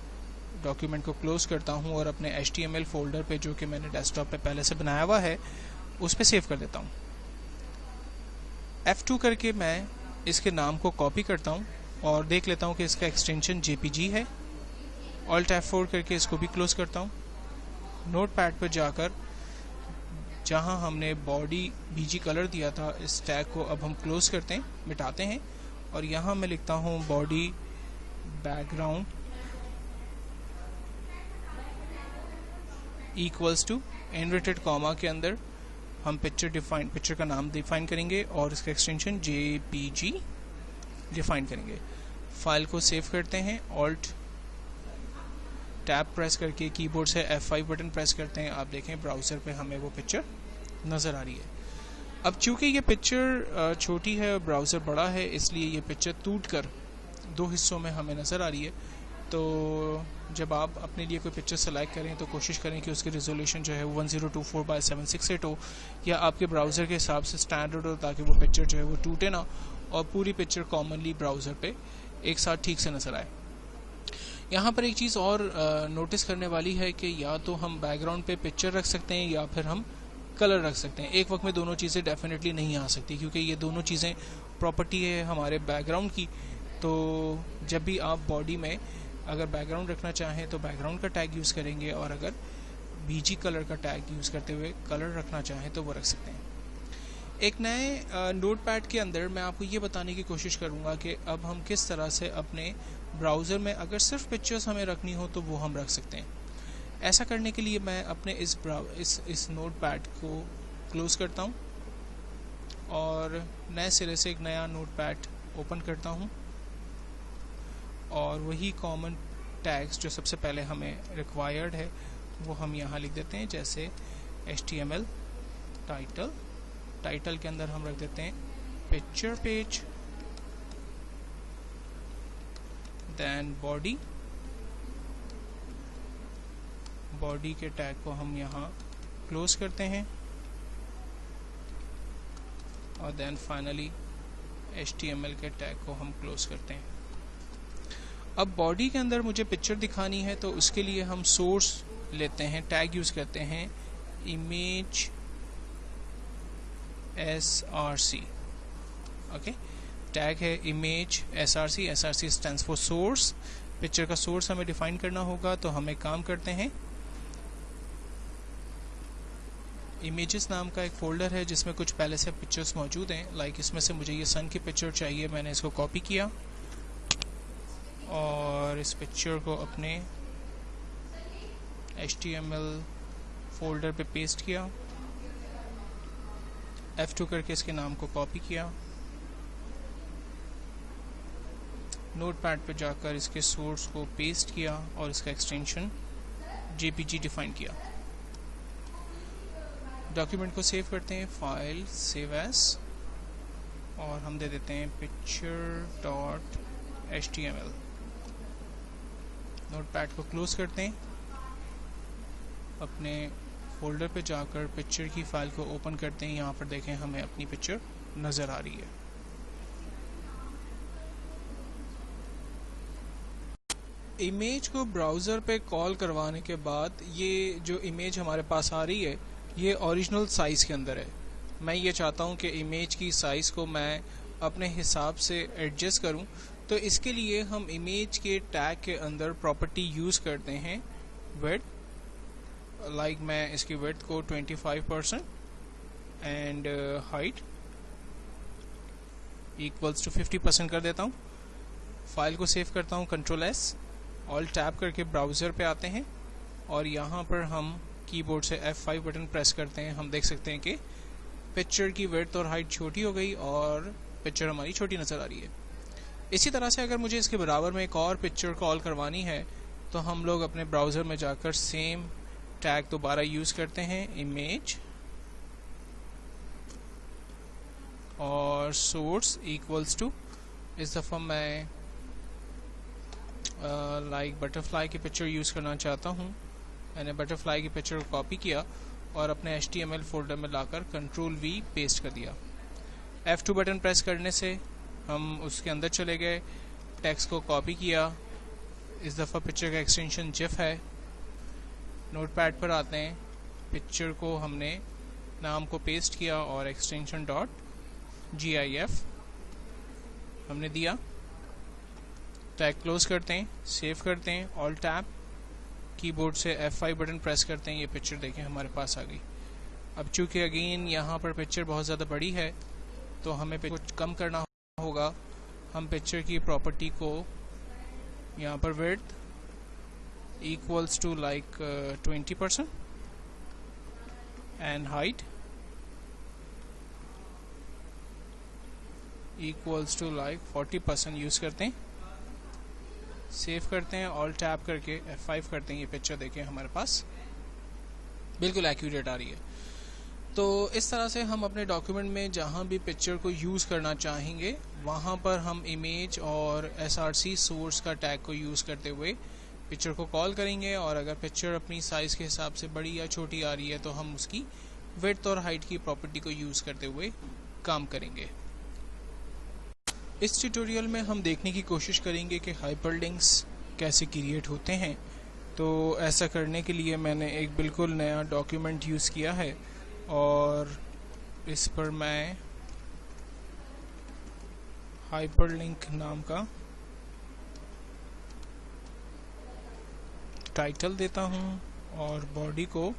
डॉक्यूमेंट को क्लोज करता हूँ और अपने HTML फोल्डर पे जो कि मैंने डेस्कटॉप पे पहले से बनाया हुआ है उस पे सेव कर देता हूँ। F2 करके मैं इसके नाम को कॉपी करता हूँ और देख लेता हूँ कि इसका एक्सटेंशन JPG है। Alt F4 करके इसको भी क्लोज करता हूँ। नोटपैड पर जाकर जहाँ हमने बॉडी BG कलर दिया था इस टैग को अब हम क्लोज करते हैं, मिटाते हैं और यहाँ मैं लिखता हूँ body background equals to inverted comma के अंदर हम पिक्चर का नाम डिफाइन करेंगे और इसका एक्सटेंशन JPG डिफाइन करेंगे। फाइल को सेव करते हैं, ऑल्ट टैब प्रेस करके कीबोर्ड से F5 बटन प्रेस करते हैं। आप देखें ब्राउज़र पे हमें वो पिक्चर नज़र आ रही है। अब चूंकि ये पिक्चर छोटी है और ब्राउज़र बड़ा है इसलिए ये पिक्चर टूटकर दो हिस्सों में हमें नज़र आ रही है। तो जब आप अपने लिए कोई पिक्चर सेलेक्ट करें तो कोशिश करें कि उसकी रेजोल्यूशन जो है 1024x768 हो या आपके ब्राउज़र के हिसाब से स्टैंडर्ड हो ताकि वो पिक्चर जो है वो टूटे ना और पूरी पिक्चर कॉमनली ब्राउज़र पे एक साथ ठीक से नज़र आए। यहाँ पर एक चीज़ और नोटिस करने वाली है कि या तो हम बैकग्राउंड पे पिक्चर रख सकते हैं या फिर हम कलर रख सकते हैं। एक वक्त में दोनों चीज़ें डेफिनेटली नहीं आ सकती क्योंकि ये दोनों चीज़ें प्रॉपर्टी है हमारे बैकग्राउंड की। तो जब भी आप बॉडी में अगर बैकग्राउंड रखना चाहें तो बैकग्राउंड का टैग यूज़ करेंगे और अगर BG कलर का टैग यूज़ करते हुए कलर रखना चाहें तो वो रख सकते हैं। एक नए नोटपैड के अंदर मैं आपको ये बताने की कोशिश करूँगा कि अब हम किस तरह से अपने ब्राउज़र में अगर सिर्फ पिक्चर्स हमें रखनी हो तो वो हम रख सकते हैं। ऐसा करने के लिए मैं अपने इस नोटपैड को क्लोज़ करता हूँ और नए सिरे से एक नया नोटपैड ओपन करता हूँ और वही कॉमन टैग्स जो सबसे पहले हमें रिक्वायर्ड है वो हम यहाँ लिख देते हैं। जैसे HTML टाइटल के अंदर हम रख देते हैं पिक्चर पेज, देन बॉडी के टैग को हम यहाँ क्लोज करते हैं और देन फाइनली HTML के टैग को हम क्लोज करते हैं। अब बॉडी के अंदर मुझे पिक्चर दिखानी है तो उसके लिए हम सोर्स लेते हैं, टैग यूज़ करते हैं इमेज SRC। ओके, टैग है image SRC stands for source. Picture का सोर्स हमें डिफाइन करना होगा तो हम एक काम करते हैं, इमेजेस नाम का एक फोल्डर है जिसमें कुछ पहले से पिक्चर्स मौजूद हैं। लाइक इसमें से मुझे ये सन की पिक्चर चाहिए, मैंने इसको कॉपी किया और इस पिक्चर को अपने HTML फोल्डर पे पेस्ट किया, F2 करके इसके नाम को कॉपी किया, नोटपैड पे जाकर इसके सोर्स को पेस्ट किया और इसका एक्सटेंशन JPG डिफाइन किया। डॉक्यूमेंट को सेव करते हैं, फाइल सेव एज और हम दे देते हैं picture.html। नोटपैड को क्लोज करते हैं, अपने फोल्डर पे जाकर पिक्चर की फाइल को ओपन करते हैं। यहाँ पर देखें हमें अपनी पिक्चर नज़र आ रही है। इमेज को ब्राउज़र पे कॉल करवाने के बाद ये जो इमेज हमारे पास आ रही है ये ओरिजिनल साइज़ के अंदर है। मैं ये चाहता हूँ कि इमेज की साइज़ को मैं अपने हिसाब से एडजस्ट करूँ, तो इसके लिए हम इमेज के टैग के अंदर प्रॉपर्टी यूज़ करते हैं विड्थ। लाइक मैं इसकी विड्थ को 25% एंड हाइट इक्वल्स टू 50% कर देता हूँ। फाइल को सेव करता हूँ, Ctrl+S, ऑल्ट टैब करके ब्राउज़र पे आते हैं और यहाँ पर हम कीबोर्ड से F5 बटन प्रेस करते हैं, हम देख सकते हैं कि पिक्चर की विड्थ और हाइट छोटी हो गई और पिक्चर हमारी छोटी नज़र आ रही है। इसी तरह से अगर मुझे इसके बराबर में एक और पिक्चर कॉल करवानी है तो हम लोग अपने ब्राउज़र में जाकर सेम टैग दोबारा यूज़ करते हैं, इमेज और सोर्स इक्वल्स टू, इस दफ़ा मैं लाइक बटरफ्लाई की पिक्चर यूज़ करना चाहता हूँ। मैंने बटरफ्लाई की पिक्चर को कॉपी किया और अपने HTML फोल्डर में लाकर Ctrl+V पेस्ट कर दिया। F2 बटन प्रेस करने से हम उसके अंदर चले गए, टेक्स्ट को कॉपी किया, इस दफ़ा पिक्चर का एक्सटेंशन जिफ है। नोटपैड पर आते हैं, पिक्चर को हमने नाम को पेस्ट किया और एक्सटेंशन .gif हमने दिया। टैग क्लोज करते हैं, सेव करते हैं, ऑल्ट टैब, कीबोर्ड से F5 बटन प्रेस करते हैं, ये पिक्चर देखें हमारे पास आ गई। अब चूँकि अगेन यहाँ पर पिक्चर बहुत ज़्यादा बड़ी है तो हमें कुछ कम करना होगा। हम पिक्चर की प्रॉपर्टी को यहाँ पर width equals to like 20% and height equals to like 40% use करते हैं। सेव करते हैं, ऑल टैप करके F5 करते हैं, ये पिक्चर देखें हमारे पास बिल्कुल एक्यूरेट आ रही है। तो इस तरह से हम अपने डॉक्यूमेंट में जहाँ भी पिक्चर को यूज़ करना चाहेंगे वहाँ पर हम इमेज और src सोर्स का टैग को यूज़ करते हुए पिक्चर को कॉल करेंगे और अगर पिक्चर अपनी साइज़ के हिसाब से बड़ी या छोटी आ रही है तो हम उसकी विड्थ और हाइट की प्रॉपर्टी को यूज़ करते हुए काम करेंगे। इस ट्यूटोरियल में हम देखने की कोशिश करेंगे कि हाइपरलिंक्स कैसे क्रिएट होते हैं। तो ऐसा करने के लिए मैंने एक बिल्कुल नया डॉक्यूमेंट यूज़ किया है और इस पर मैं हाइपरलिंक नाम का टाइटल देता हूँ और बॉडी को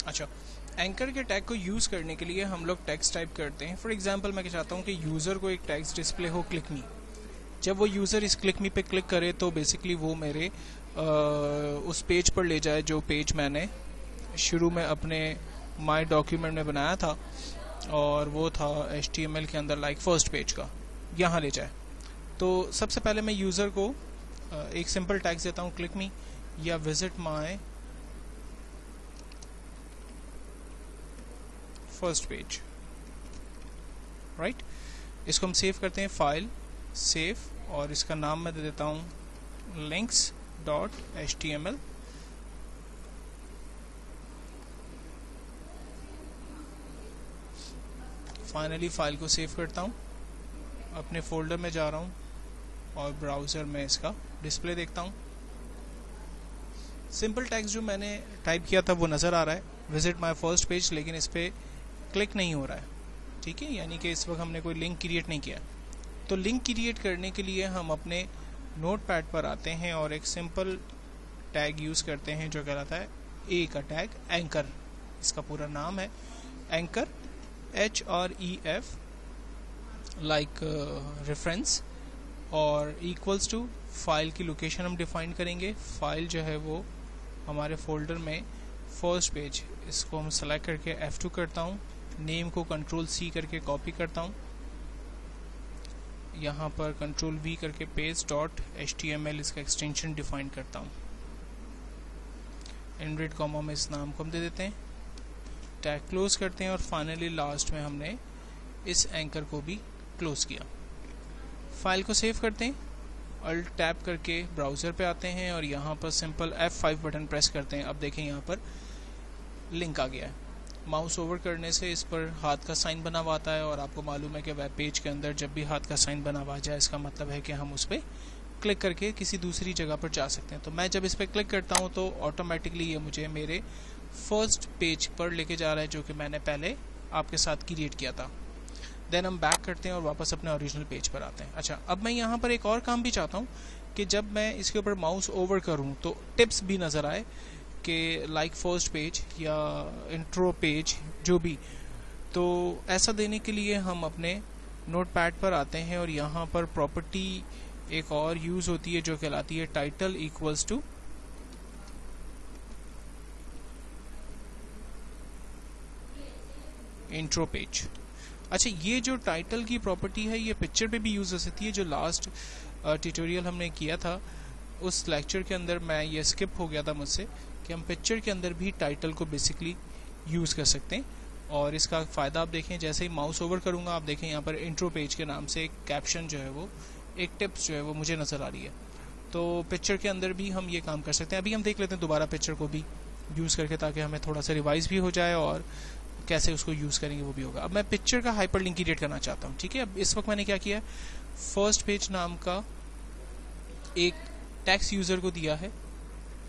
अच्छा, एंकर के टैग को यूज़ करने के लिए हम लोग टेक्स्ट टाइप करते हैं। फॉर एग्जांपल मैं चाहता हूँ कि यूज़र को एक टेक्स्ट डिस्प्ले हो क्लिक मी। जब वो यूज़र इस क्लिक मी पे क्लिक करे तो बेसिकली वो मेरे उस पेज पर ले जाए जो पेज मैंने शुरू में अपने माय डॉक्यूमेंट में बनाया था और वो था HTML के अंदर लाइक फर्स्ट पेज का, यहाँ ले जाए। तो सबसे पहले मैं यूज़र को एक सिंपल टैग देता हूँ क्लिक मी या visit my first page, right. इसको हम सेव करते हैं, फाइल सेव, और इसका नाम मैं दे देता हूँ links.html। फाइनली फाइल को सेव करता हूँ, अपने फोल्डर में जा रहा हूँ और ब्राउज़र में इसका डिस्प्ले देखता हूँ। सिंपल टेक्स्ट जो मैंने टाइप किया था वो नज़र आ रहा है, विजिट माय फर्स्ट पेज, लेकिन इस पर क्लिक नहीं हो रहा है, ठीक है, यानी कि इस वक्त हमने कोई लिंक क्रिएट नहीं किया। तो लिंक क्रिएट करने के लिए हम अपने नोटपैड पर आते हैं और एक सिंपल टैग यूज़ करते हैं जो कहलाता है ए का टैग, एंकर। इसका पूरा नाम है एंकर, HREF लाइक रेफरेंस, और इक्वल्स टू फाइल की लोकेशन हम डिफाइन करेंगे। फाइल जो है वो हमारे फोल्डर में फर्स्ट पेज, इसको हम सेलेक्ट करके F2 करता हूँ, नेम को Ctrl+C करके कॉपी करता हूँ, यहाँ पर Ctrl+V करके paste.html इसका एक्सटेंशन डिफाइन करता हूँ। इनवर्टेड कॉमा में इस नाम को हम दे देते हैं, टैग क्लोज करते हैं और फाइनली लास्ट में हमने इस एंकर को भी क्लोज किया। फाइल को सेव करते हैं, अल्ट टैप करके ब्राउज़र पे आते हैं और यहाँ पर सिंपल F5 बटन प्रेस करते हैं। अब देखें यहाँ पर लिंक आ गया है। माउस ओवर करने से इस पर हाथ का साइन बना हुआ आता है और आपको मालूम है कि वेब पेज के अंदर जब भी हाथ का साइन बना हुआ जाए इसका मतलब है कि हम उस पर क्लिक करके किसी दूसरी जगह पर जा सकते हैं। तो मैं जब इस पर क्लिक करता हूँ तो ऑटोमेटिकली ये मुझे मेरे फर्स्ट पेज पर लेके जा रहा है जो कि मैंने पहले आपके साथ क्रिएट किया था। देन हम बैक करते हैं और वापस अपने ओरिजिनल पेज पर आते हैं। अच्छा, अब मैं यहाँ पर एक और काम भी चाहता हूँ कि जब मैं इसके ऊपर माउस ओवर करूँ तो टिप्स भी नज़र आए कि लाइक फर्स्ट पेज या इंट्रो पेज जो भी। तो ऐसा देने के लिए हम अपने नोटपैड पर आते हैं और यहाँ पर प्रॉपर्टी एक और यूज़ होती है जो कहलाती है title equals to intro page. अच्छा, ये जो टाइटल की प्रॉपर्टी है ये पिक्चर पे भी यूज़ हो सकती है। जो लास्ट ट्यूटोरियल हमने किया था उस लेक्चर के अंदर मैं ये स्किप हो गया था मुझसे कि हम पिक्चर के अंदर भी टाइटल को बेसिकली यूज़ कर सकते हैं। और इसका फ़ायदा आप देखें, जैसे ही माउस ओवर करूँगा आप देखें यहाँ पर इंट्रो पेज के नाम से एक कैप्शन जो है वो, एक टिप्स जो है वो मुझे नज़र आ रही है। तो पिक्चर के अंदर भी हम ये काम कर सकते हैं। अभी हम देख लेते हैं दोबारा पिक्चर को भी यूज़ करके, ताकि हमें थोड़ा सा रिवाइज भी हो जाए और कैसे उसको यूज़ करेंगे वो भी होगा। अब मैं पिक्चर का हाइपर लिंक क्रिएट करना चाहता हूँ, ठीक है। अब इस वक्त मैंने क्या किया है, फर्स्ट पेज नाम का एक टैक्स यूज़र को दिया है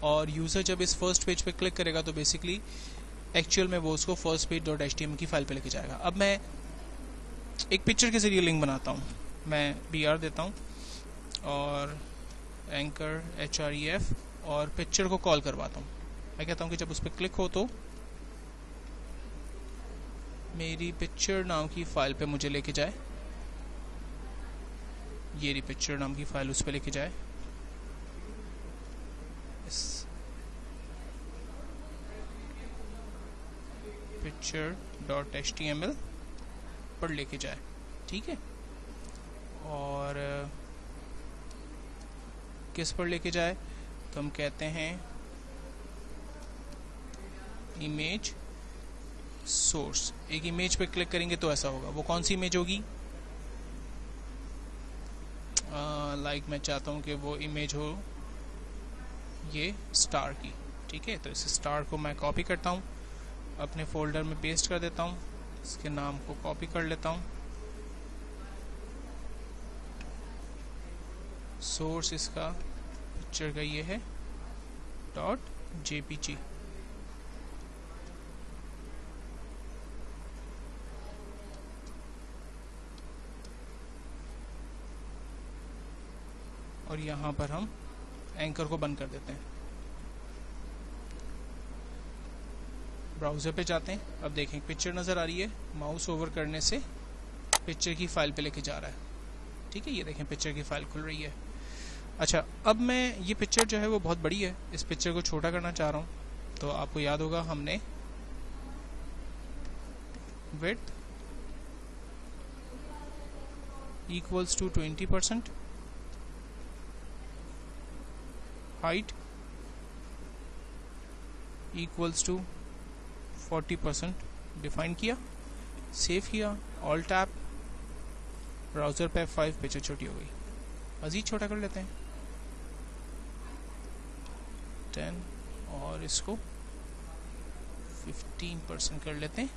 और यूज़र जब इस फर्स्ट पेज पे क्लिक करेगा तो बेसिकली एक्चुअल में वो उसको फर्स्ट पेज .html की फाइल पे लेके जाएगा। अब मैं एक पिक्चर के जरिए लिंक बनाता हूँ। मैं br देता हूँ और एंकर href और पिक्चर को कॉल करवाता हूँ। मैं कहता हूँ कि जब उस पर क्लिक हो तो मेरी पिक्चर नाम की फाइल पे मुझे लेके जाए। ये रही पिक्चर नाम की फाइल, उस पे लेके जाए। picture.html पर लेके जाए, ठीक है। और किस पर लेके जाए तो हम कहते हैं इमेज सोर्स। एक इमेज पे क्लिक करेंगे तो ऐसा होगा। वो कौन सी इमेज होगी? लाइक मैं चाहता हूँ कि वो इमेज हो ये स्टार की, ठीक है। तो इस स्टार को मैं कॉपी करता हूँ, अपने फोल्डर में पेस्ट कर देता हूँ, इसके नाम को कॉपी कर लेता हूँ। सोर्स इसका पिक्चर का ये है .jpg। और यहाँ पर हम एंकर को बंद कर देते हैं। ब्राउज़र पे जाते हैं। अब देखें पिक्चर नज़र आ रही है, माउस ओवर करने से पिक्चर की फाइल पे लेके जा रहा है, ठीक है। ये देखें पिक्चर की फाइल खुल रही है। अच्छा, अब मैं ये पिक्चर जो है वो बहुत बड़ी है, इस पिक्चर को छोटा करना चाह रहा हूँ। तो आपको याद होगा हमने width equals to 20%, height equals to 40% define किया, सेव किया, ऑल टैप, ब्राउज़र पे F5, पिक्चर छोटी हो गई। मज़ीद छोटा कर लेते हैं 10 और इसको 15% कर लेते हैं।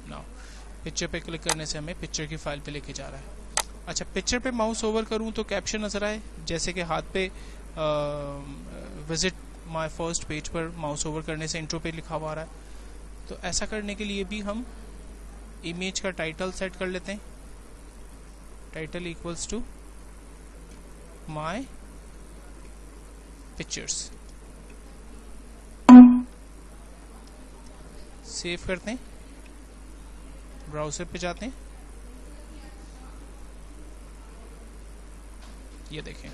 नाउ पिक्चर पे क्लिक करने से हमें पिक्चर की फाइल पे लेके जा रहा है। अच्छा, पिक्चर पे माउस ओवर करूं तो कैप्शन नज़र आए, जैसे कि हाथ पे विजिट माय फर्स्ट पेज पर माउस ओवर करने से इंट्रो पेज लिखा हुआ आ रहा है। तो ऐसा करने के लिए भी हम इमेज का टाइटल सेट कर लेते हैं। Title equals to my pictures, save करते हैं, ब्राउज़र पे जाते हैं। ये देखें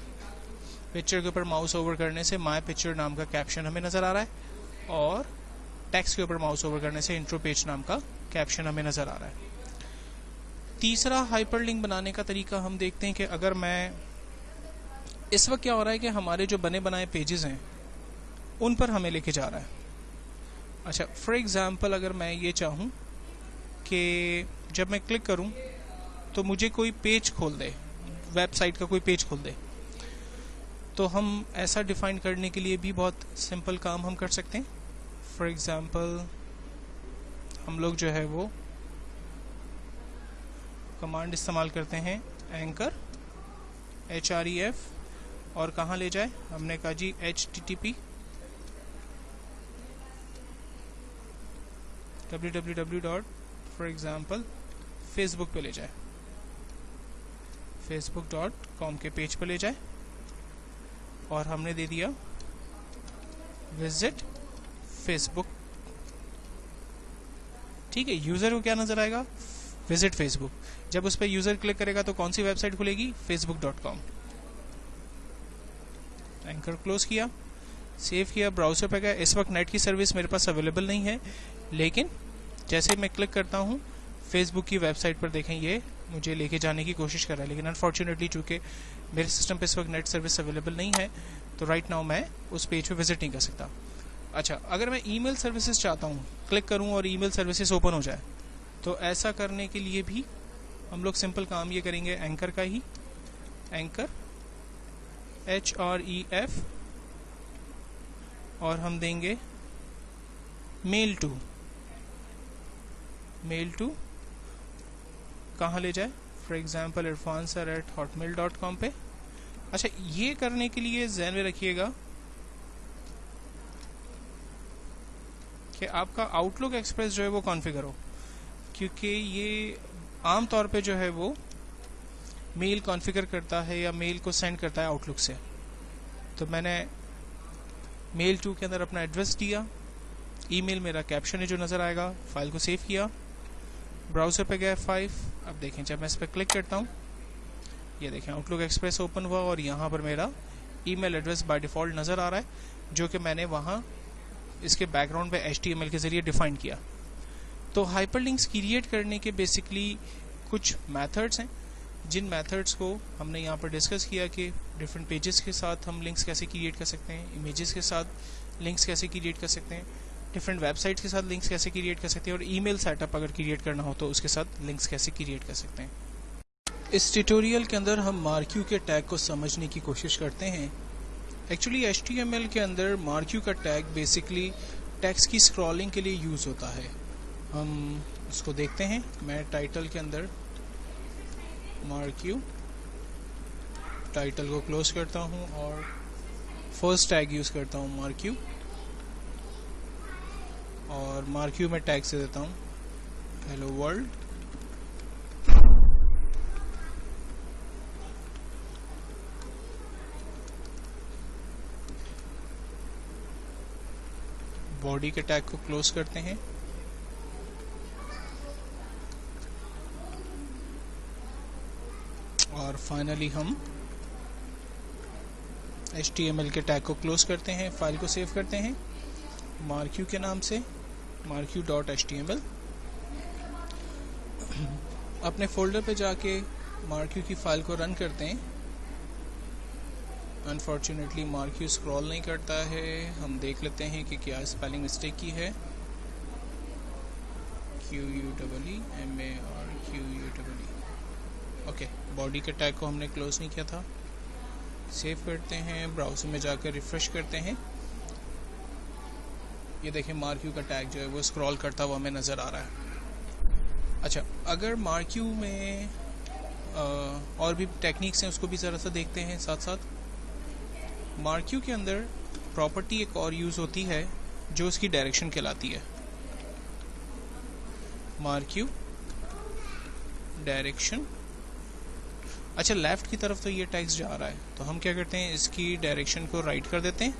पिक्चर के ऊपर माउस ओवर करने से माय पिक्चर नाम का कैप्शन हमें नज़र आ रहा है और टेक्स्ट के ऊपर माउस ओवर करने से इंट्रो पेज नाम का कैप्शन हमें नज़र आ रहा है। तीसरा हाइपरलिंक बनाने का तरीका हम देखते हैं कि अगर मैं इस वक्त क्या हो रहा है कि हमारे जो बने बनाए पेजेस हैं उन पर हमें लेके जा रहा है। अच्छा, फॉर एग्जांपल अगर मैं ये चाहूँ कि जब मैं क्लिक करूँ तो मुझे कोई पेज खोल दे, वेबसाइट का कोई पेज खोल दे, तो हम ऐसा डिफाइन करने के लिए भी बहुत सिंपल काम हम कर सकते हैं। फॉर एग्जांपल हम लोग जो है वो कमांड इस्तेमाल करते हैं एंकर href और कहाँ ले जाए, हमने कहा जी http www. For example Facebook पे ले जाए, facebook.com के पेज पे ले जाए और हमने दे दिया विजिट फेसबुक, ठीक है। यूजर को क्या नजर आएगा, विजिट फेसबुक। जब उस पर यूज़र क्लिक करेगा तो कौन सी वेबसाइट खुलेगी? facebook.com। एंकर क्लोज किया, सेव किया, ब्राउज़र पे गया। इस वक्त नेट की सर्विस मेरे पास अवेलेबल नहीं है, लेकिन जैसे मैं क्लिक करता हूँ फेसबुक की वेबसाइट पर, देखें ये मुझे लेके जाने की कोशिश कर रहा है, लेकिन अनफॉर्चुनेटली चूँकि मेरे सिस्टम पे इस वक्त नेट सर्विस अवेलेबल नहीं है, तो राइट नाउ मैं उस पेज पे विजिट नहीं कर सकता। अच्छा, अगर मैं ईमेल सर्विसेज चाहता हूँ, क्लिक करूँ और ईमेल सर्विसेज ओपन हो जाए, तो ऐसा करने के लिए भी हम लोग सिंपल काम ये करेंगे, एंकर का ही, एंकर HREF, और हम देंगे मेल टू कहाँ ले जाए, फॉर एग्जाम्पल irfansir@hotmail.com पे। अच्छा, ये करने के लिए ध्यान में रखिएगा कि आपका आउटलुक एक्सप्रेस जो है वो कॉन्फ़िगर हो, क्योंकि ये आम तौर पे जो है वो मेल कॉन्फ़िगर करता है या मेल को सेंड करता है आउटलुक से। तो मैंने मेल टू के अंदर अपना एड्रेस दिया, ईमेल मेरा कैप्शन है जो नज़र आएगा, फाइल को सेव किया, ब्राउज़र पे गया F5। अब देखें जब मैं इस पर क्लिक करता हूँ, ये देखें आउटलुक एक्सप्रेस ओपन हुआ और यहाँ पर मेरा ईमेल एड्रेस बाय डिफ़ॉल्ट नज़र आ रहा है, जो कि मैंने वहाँ इसके बैकग्राउंड पे HTML के ज़रिए डिफ़ाइन किया। तो हाइपरलिंक्स क्रिएट करने के बेसिकली कुछ मेथड्स हैं, जिन मेथड्स को हमने यहाँ पर डिस्कस किया कि डिफरेंट पेजेस के साथ हम लिंक्स कैसे क्रिएट कर सकते हैं, इमेजेस के साथ लिंक्स कैसे क्रिएट कर सकते हैं, डिफरेंट वेबसाइट्स के साथ लिंक्स कैसे क्रिएट कर सकते हैं, और ईमेल सेटअप अगर क्रिएट करना हो तो उसके साथ लिंक्स कैसे क्रिएट कर सकते हैं। इस ट्यूटोरियल के अंदर हम मार्क्यू के टैग को समझने की कोशिश करते हैं। एक्चुअली HTML के अंदर मार्क्यू का टैग बेसिकली टेक्स्ट की स्क्रॉलिंग के लिए यूज़ होता है। हम इसको देखते हैं। मैं टाइटल के अंदर मार्क्यू टाइटल को क्लोज करता हूं और फर्स्ट टैग यूज़ करता हूं मार्क्यू, और मार्क्यू में टैग से देता हूं हेलो वर्ल्ड। बॉडी के टैग को क्लोज करते हैं, और फाइनली हम HTML के टैग को क्लोज करते हैं। फाइल को सेव करते हैं मार्क्यू के नाम से, marquew.html। अपने फोल्डर पे जाके मार्क्यू की फाइल को रन करते हैं। अनफॉर्चुनेटली मार्क्यू स्क्रॉल नहीं करता है। हम देख लेते हैं कि क्या स्पेलिंग मिस्टेक की है। QUEEMARQUE। ओके, बॉडी के टैग को हमने क्लोज नहीं किया था। सेव करते हैं, ब्राउज़र में जाकर रिफ्रेश करते हैं। ये देखें मार्क्यू का टैग जो है वो स्क्रॉल करता हुआ हमें नज़र आ रहा है। अच्छा, अगर मार्क्यू में और भी टेक्निक्स हैं उसको भी ज़रा सा देखते हैं साथ साथ। मार्क्यू के अंदर प्रॉपर्टी एक और यूज़ होती है जो उसकी डायरेक्शन कहलाती है। Marquee direction. अच्छा, लेफ़्ट की तरफ तो ये टेक्स्ट जा रहा है, तो हम क्या करते हैं, इसकी डायरेक्शन को राइट कर देते हैं,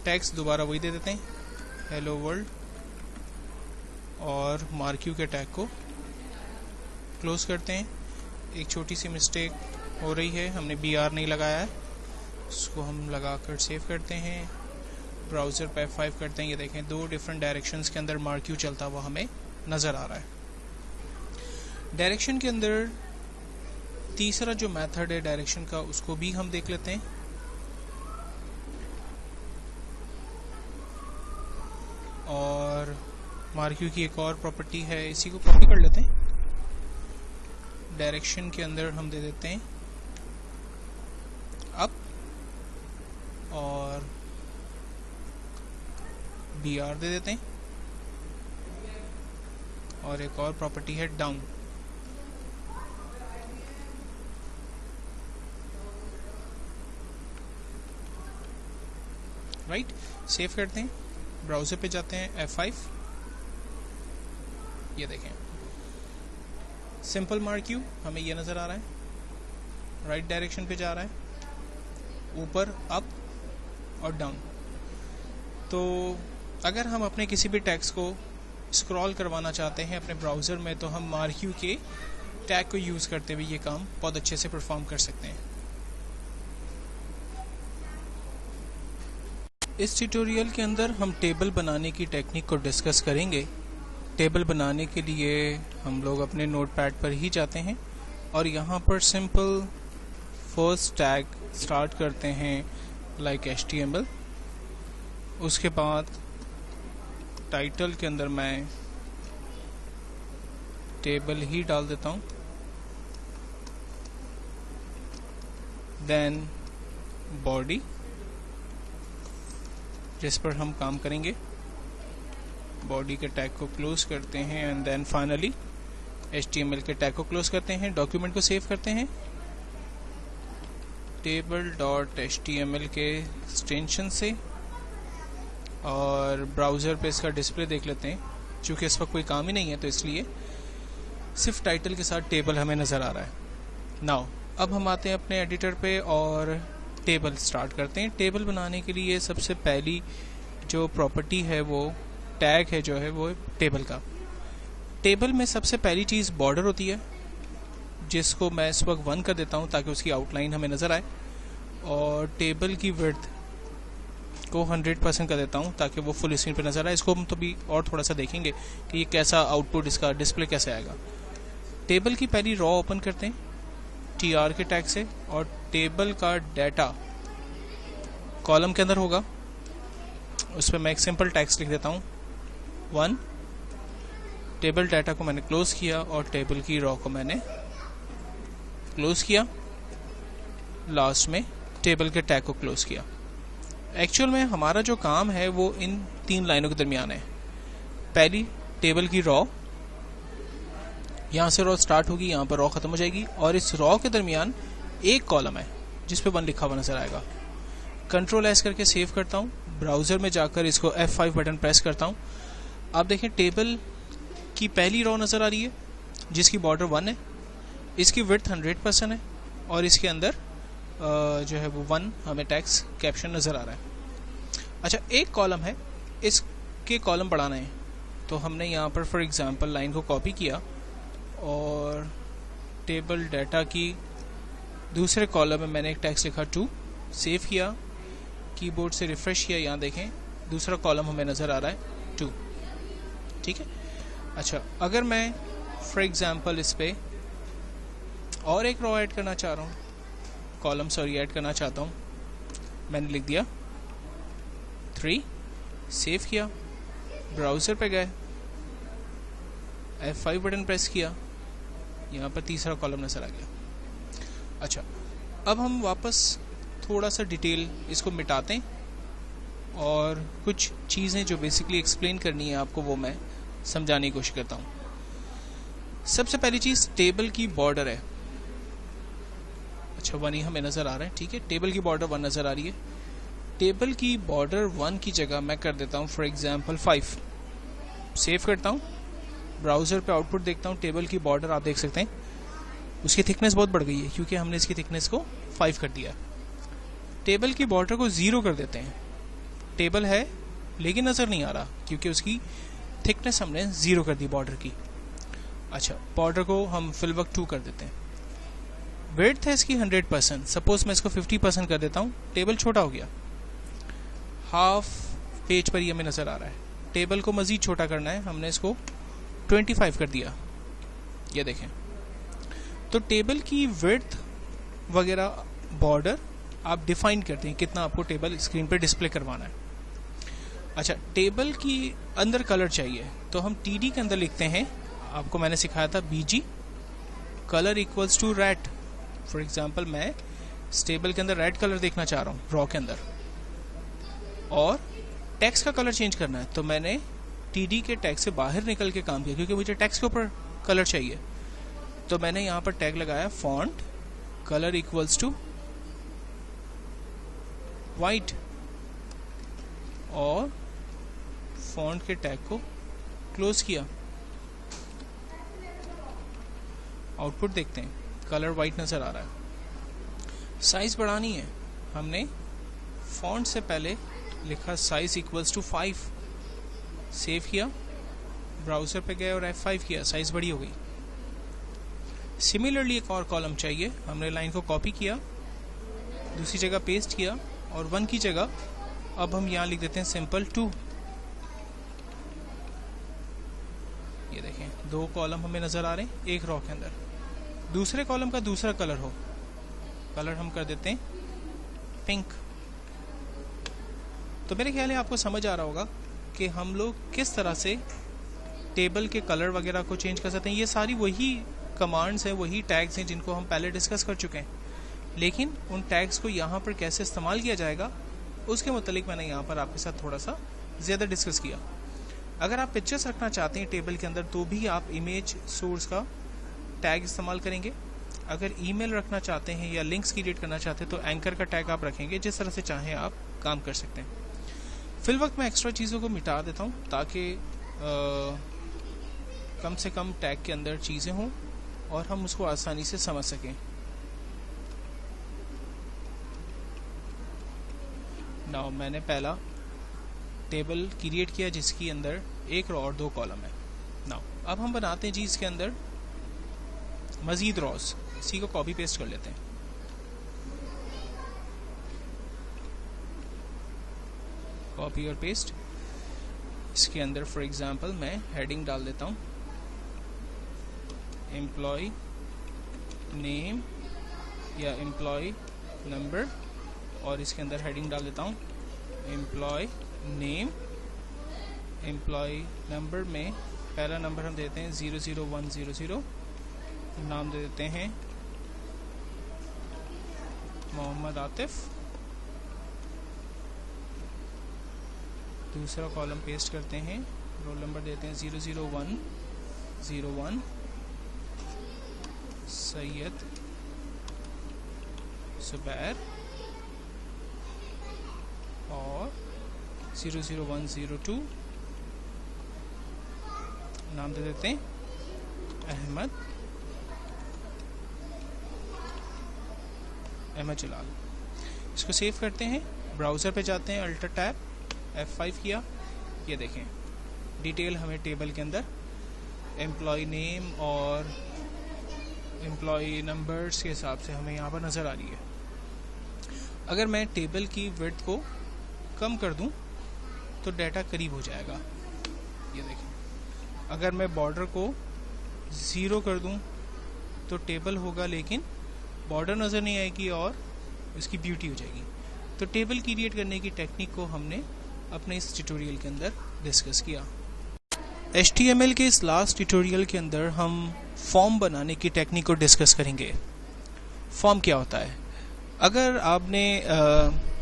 टेक्स्ट दोबारा वही दे देते हैं हेलो वर्ल्ड, और मार्क्यू के टैग को क्लोज करते हैं। एक छोटी सी मिस्टेक हो रही है, हमने BR नहीं लगाया है, उसको हम लगाकर सेव करते हैं। ब्राउज़र पे F5 करते हैं। ये देखें दो डिफरेंट डायरेक्शंस के अंदर मार्क्यू चलता हुआ हमें नज़र आ रहा है। डायरेक्शन के अंदर तीसरा जो मेथड है डायरेक्शन का, उसको भी हम देख लेते हैं। और मार्क्यू की एक और प्रॉपर्टी है, इसी को कॉपी कर लेते हैं। डायरेक्शन के अंदर हम दे देते हैं अप, और BR दे देते हैं, और एक और प्रॉपर्टी है डाउन। राइट, सेव करते हैं, ब्राउज़र पे जाते हैं F5। ये देखें सिंपल मार्क्यू हमें ये नज़र आ रहा है, राइट डायरेक्शन पे जा रहा है, ऊपर अप और डाउन। तो अगर हम अपने किसी भी टेक्स्ट को स्क्रॉल करवाना चाहते हैं अपने ब्राउज़र में, तो हम मार्क्यू के टैग को यूज़ करते हुए ये काम बहुत अच्छे से परफॉर्म कर सकते हैं। इस ट्यूटोरियल के अंदर हम टेबल बनाने की टेक्निक को डिस्कस करेंगे। टेबल बनाने के लिए हम लोग अपने नोटपैड पर ही जाते हैं और यहाँ पर सिंपल फर्स्ट टैग स्टार्ट करते हैं लाइक HTML। उसके बाद टाइटल के अंदर मैं टेबल ही डाल देता हूँ। देन बॉडी, जिस पर हम काम करेंगे, बॉडी के टैग को क्लोज करते हैं एंड देन फाइनली HTML के टैग को क्लोज करते हैं। डॉक्यूमेंट को सेव करते हैं table.html के एक्सटेंशन से और ब्राउज़र पे इसका डिस्प्ले देख लेते हैं। चूँकि इस वक्त कोई काम ही नहीं है तो इसलिए सिर्फ टाइटल के साथ टेबल हमें नज़र आ रहा है। नाउ अब हम आते हैं अपने एडिटर पे और टेबल स्टार्ट करते हैं। टेबल बनाने के लिए सबसे पहली जो प्रॉपर्टी है वो टैग है, जो है वो टेबल का। टेबल में सबसे पहली चीज़ बॉर्डर होती है, जिसको मैं इस वक्त 1 कर देता हूँ ताकि उसकी आउटलाइन हमें नज़र आए, और टेबल की विड्थ को 100% कर देता हूँ ताकि वो फुल स्क्रीन पे नज़र आए। इसको हम तो भी और थोड़ा सा देखेंगे कि ये कैसा आउटपुट, इसका डिस्प्ले कैसे आएगा। टेबल की पहली रॉ ओपन करते हैं TR के टैग से और टेबल का डाटा कॉलम के अंदर होगा। उस पर मैं एक सिंपल टेक्स्ट लिख देता हूँ 1। टेबल डाटा को मैंने क्लोज किया और टेबल की रॉ को मैंने क्लोज किया। लास्ट में टेबल के टैग को क्लोज किया। एक्चुअल में हमारा जो काम है वो इन 3 लाइनों के दरमियान है। पहली टेबल की रॉ, यहाँ से रॉ स्टार्ट होगी, यहाँ पर रॉ खत्म हो जाएगी और इस रॉ के दरमियान एक कॉलम है जिस पे 1 लिखा हुआ नजर आएगा। Ctrl S करके सेव करता हूँ। ब्राउज़र में जाकर इसको F5 बटन प्रेस करता हूँ। आप देखें टेबल की पहली रॉ नज़र आ रही है जिसकी बॉर्डर 1 है, इसकी विड्थ 100% है और इसके अंदर जो है वो 1 हमें टेक्स्ट कैप्शन नज़र आ रहा है। अच्छा, एक कॉलम है, इसके कॉलम बढ़ाना है तो हमने यहाँ पर फॉर एग्जांपल लाइन को कॉपी किया और टेबल डाटा की दूसरे कॉलम में मैंने एक टेक्स्ट लिखा 2, सेव किया, कीबोर्ड से रिफ्रेश किया। यहाँ देखें दूसरा कॉलम हमें नज़र आ रहा है 2। ठीक है। अच्छा, अगर मैं फॉर एग्जांपल इस पे और एक रॉ ऐड करना चाह रहा हूँ, कॉलम ऐड करना चाहता हूँ, मैंने लिख दिया 3, सेव किया, ब्राउज़र पे गए, F5 बटन प्रेस किया, यहाँ पर तीसरा कॉलम नज़र आ गया। अच्छा, अब हम वापस थोड़ा सा डिटेल इसको मिटाते हैं और कुछ चीज़ें जो बेसिकली एक्सप्लेन करनी है आपको वो मैं समझाने की कोशिश करता हूँ। सबसे पहली चीज़ टेबल की बॉर्डर है। अच्छा, 1 ही हमें नज़र आ रहा है। ठीक है, टेबल की बॉर्डर 1 नज़र आ रही है। टेबल की बॉर्डर 1 की जगह मैं कर देता हूँ फॉर एग्जांपल 5, सेव करता हूँ, ब्राउज़र पे आउटपुट देखता हूँ। टेबल की बॉर्डर आप देख सकते हैं उसकी थिकनेस बहुत बढ़ गई है क्योंकि हमने इसकी थिकनेस को 5 कर दिया। टेबल की बॉर्डर को 0 कर देते हैं। टेबल है लेकिन नज़र नहीं आ रहा क्योंकि उसकी थिकनेस हमने 0 कर दी बॉर्डर की। अच्छा, बॉर्डर को हम फिल वक्त 2 कर देते हैं। विड्थ है इसकी 100%, सपोज मैं इसको 50% कर देता हूँ, टेबल छोटा हो गया, हाफ पेज पर ही हमें नज़र आ रहा है। टेबल को मज़ीद छोटा करना है, हमने इसको 25 कर दिया, ये देखें। तो टेबल की विड्थ वगैरह बॉर्डर आप डिफाइन करते हैं कितना आपको टेबल स्क्रीन पे डिस्प्ले करवाना है। अच्छा, टेबल की अंदर कलर चाहिए तो हम TD के अंदर लिखते हैं, आपको मैंने सिखाया था BG colour equals to red. For example मैं इस टेबल के अंदर रेड कलर देखना चाह रहा हूँ रॉ के अंदर, और टेक्स्ट का कलर चेंज करना है तो मैंने TD के टैग से बाहर निकल के काम किया क्योंकि मुझे टेक्स्ट के ऊपर कलर चाहिए। तो मैंने यहाँ पर टैग लगाया font colour equals to white और फॉन्ट के टैग को क्लोज किया। आउटपुट देखते हैं, कलर वाइट नज़र आ रहा है। साइज़ बढ़ानी है, हमने फॉन्ट से पहले लिखा साइज इक्वल्स टू 5, सेव किया, ब्राउज़र पे गए और F5 किया, साइज़ बड़ी हो गई। सिमिलरली एक और कॉलम चाहिए, हमने लाइन को कॉपी किया, दूसरी जगह पेस्ट किया और 1 की जगह अब हम यहाँ लिख देते हैं सिंपल 2। ये देखें 2 कॉलम हमें नज़र आ रहे हैं एक रॉ के अंदर। दूसरे कॉलम का दूसरा कलर हो, कलर हम कर देते हैं पिंक। तो मेरे ख्याल है आपको समझ आ रहा होगा कि हम लोग किस तरह से टेबल के कलर वगैरह को चेंज कर सकते हैं। ये सारी वही कमांड्स हैं, वही टैग्स हैं जिनको हम पहले डिस्कस कर चुके हैं, लेकिन उन टैग्स को यहाँ पर कैसे इस्तेमाल किया जाएगा उसके मुतालिक मैंने यहाँ पर आपके साथ थोड़ा सा ज़्यादा डिस्कस किया। अगर आप पिक्चर्स रखना चाहते हैं टेबल के अंदर तो भी आप इमेज सोर्स का टैग इस्तेमाल करेंगे। अगर ईमेल रखना चाहते हैं या लिंक्स क्रिएट करना चाहते हैं तो एंकर का टैग आप रखेंगे। जिस तरह से चाहें आप काम कर सकते हैं। फिल वक्त मैं एक्स्ट्रा चीज़ों को मिटा देता हूँ ताकि कम से कम टैग के अंदर चीज़ें हों और हम उसको आसानी से समझ सकें। नाउ मैंने पहला टेबल क्रिएट किया जिसके अंदर एक रो और 2 कॉलम है। नाउ अब हम बनाते हैं जी इसके अंदर मज़ीद रॉस, इसी को कॉपी पेस्ट कर लेते हैं। कॉपी और पेस्ट। इसके अंदर फॉर एग्जांपल मैं हेडिंग डाल देता हूँ एम्प्लॉय नेम या एम्प्लॉय नंबर, और इसके अंदर हेडिंग डाल देता हूँ एम्प्लॉय नेम। एम्प्लॉय नंबर में पहला नंबर हम देते हैं 00100, नाम दे देते हैं मोहम्मद आतिफ। दूसरा कॉलम पेस्ट करते हैं, रोल नंबर देते हैं 00101 सैयद सुबैर, और 00102 नाम दे देते हैं अहमद जलाल। इसको सेव करते हैं, ब्राउज़र पे जाते हैं, अल्टर टैब F5 किया। ये देखें डिटेल हमें टेबल के अंदर एम्प्लॉय नेम और एम्प्लॉय नंबर्स के हिसाब से हमें यहाँ पर नज़र आ रही है। अगर मैं टेबल की विड्थ को कम कर दूं तो डाटा करीब हो जाएगा। ये देखें अगर मैं बॉर्डर को 0 कर दूं तो टेबल होगा लेकिन बॉर्डर नज़र नहीं आएगी और इसकी ब्यूटी हो जाएगी। तो टेबल क्रिएट करने की टेक्निक को हमने अपने इस ट्यूटोरियल के अंदर डिस्कस किया। HTML के इस लास्ट ट्यूटोरियल के अंदर हम फॉर्म बनाने की टेक्निक को डिस्कस करेंगे। फॉर्म क्या होता है? अगर आपने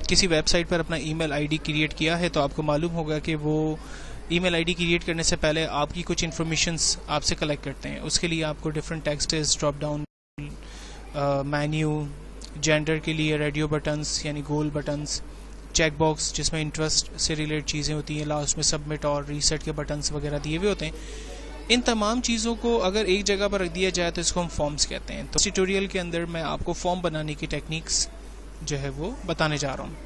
किसी वेबसाइट पर अपना ईमेल आईडी क्रिएट किया है तो आपको मालूम होगा कि वो ईमेल आईडी क्रिएट करने से पहले आपकी कुछ इन्फॉर्मेशंस आपसे कलेक्ट करते हैं। उसके लिए आपको different texts, drop down menu, gender के लिए रेडियो बटन्स यानी गोल बटन्स, चेक बॉक्स जिसमें इंटरेस्ट से रिलेटेड चीज़ें होती हैं, लास्ट में सबमिट और रीसेट के बटन्स वगैरह दिए हुए होते हैं। इन तमाम चीज़ों को अगर एक जगह पर रख दिया जाए तो इसको हम फॉर्म्स कहते हैं। तो इस ट्यूटोरियल के अंदर मैं आपको फॉर्म बनाने की टेक्निक्स जो है वो बताने जा रहा हूँ।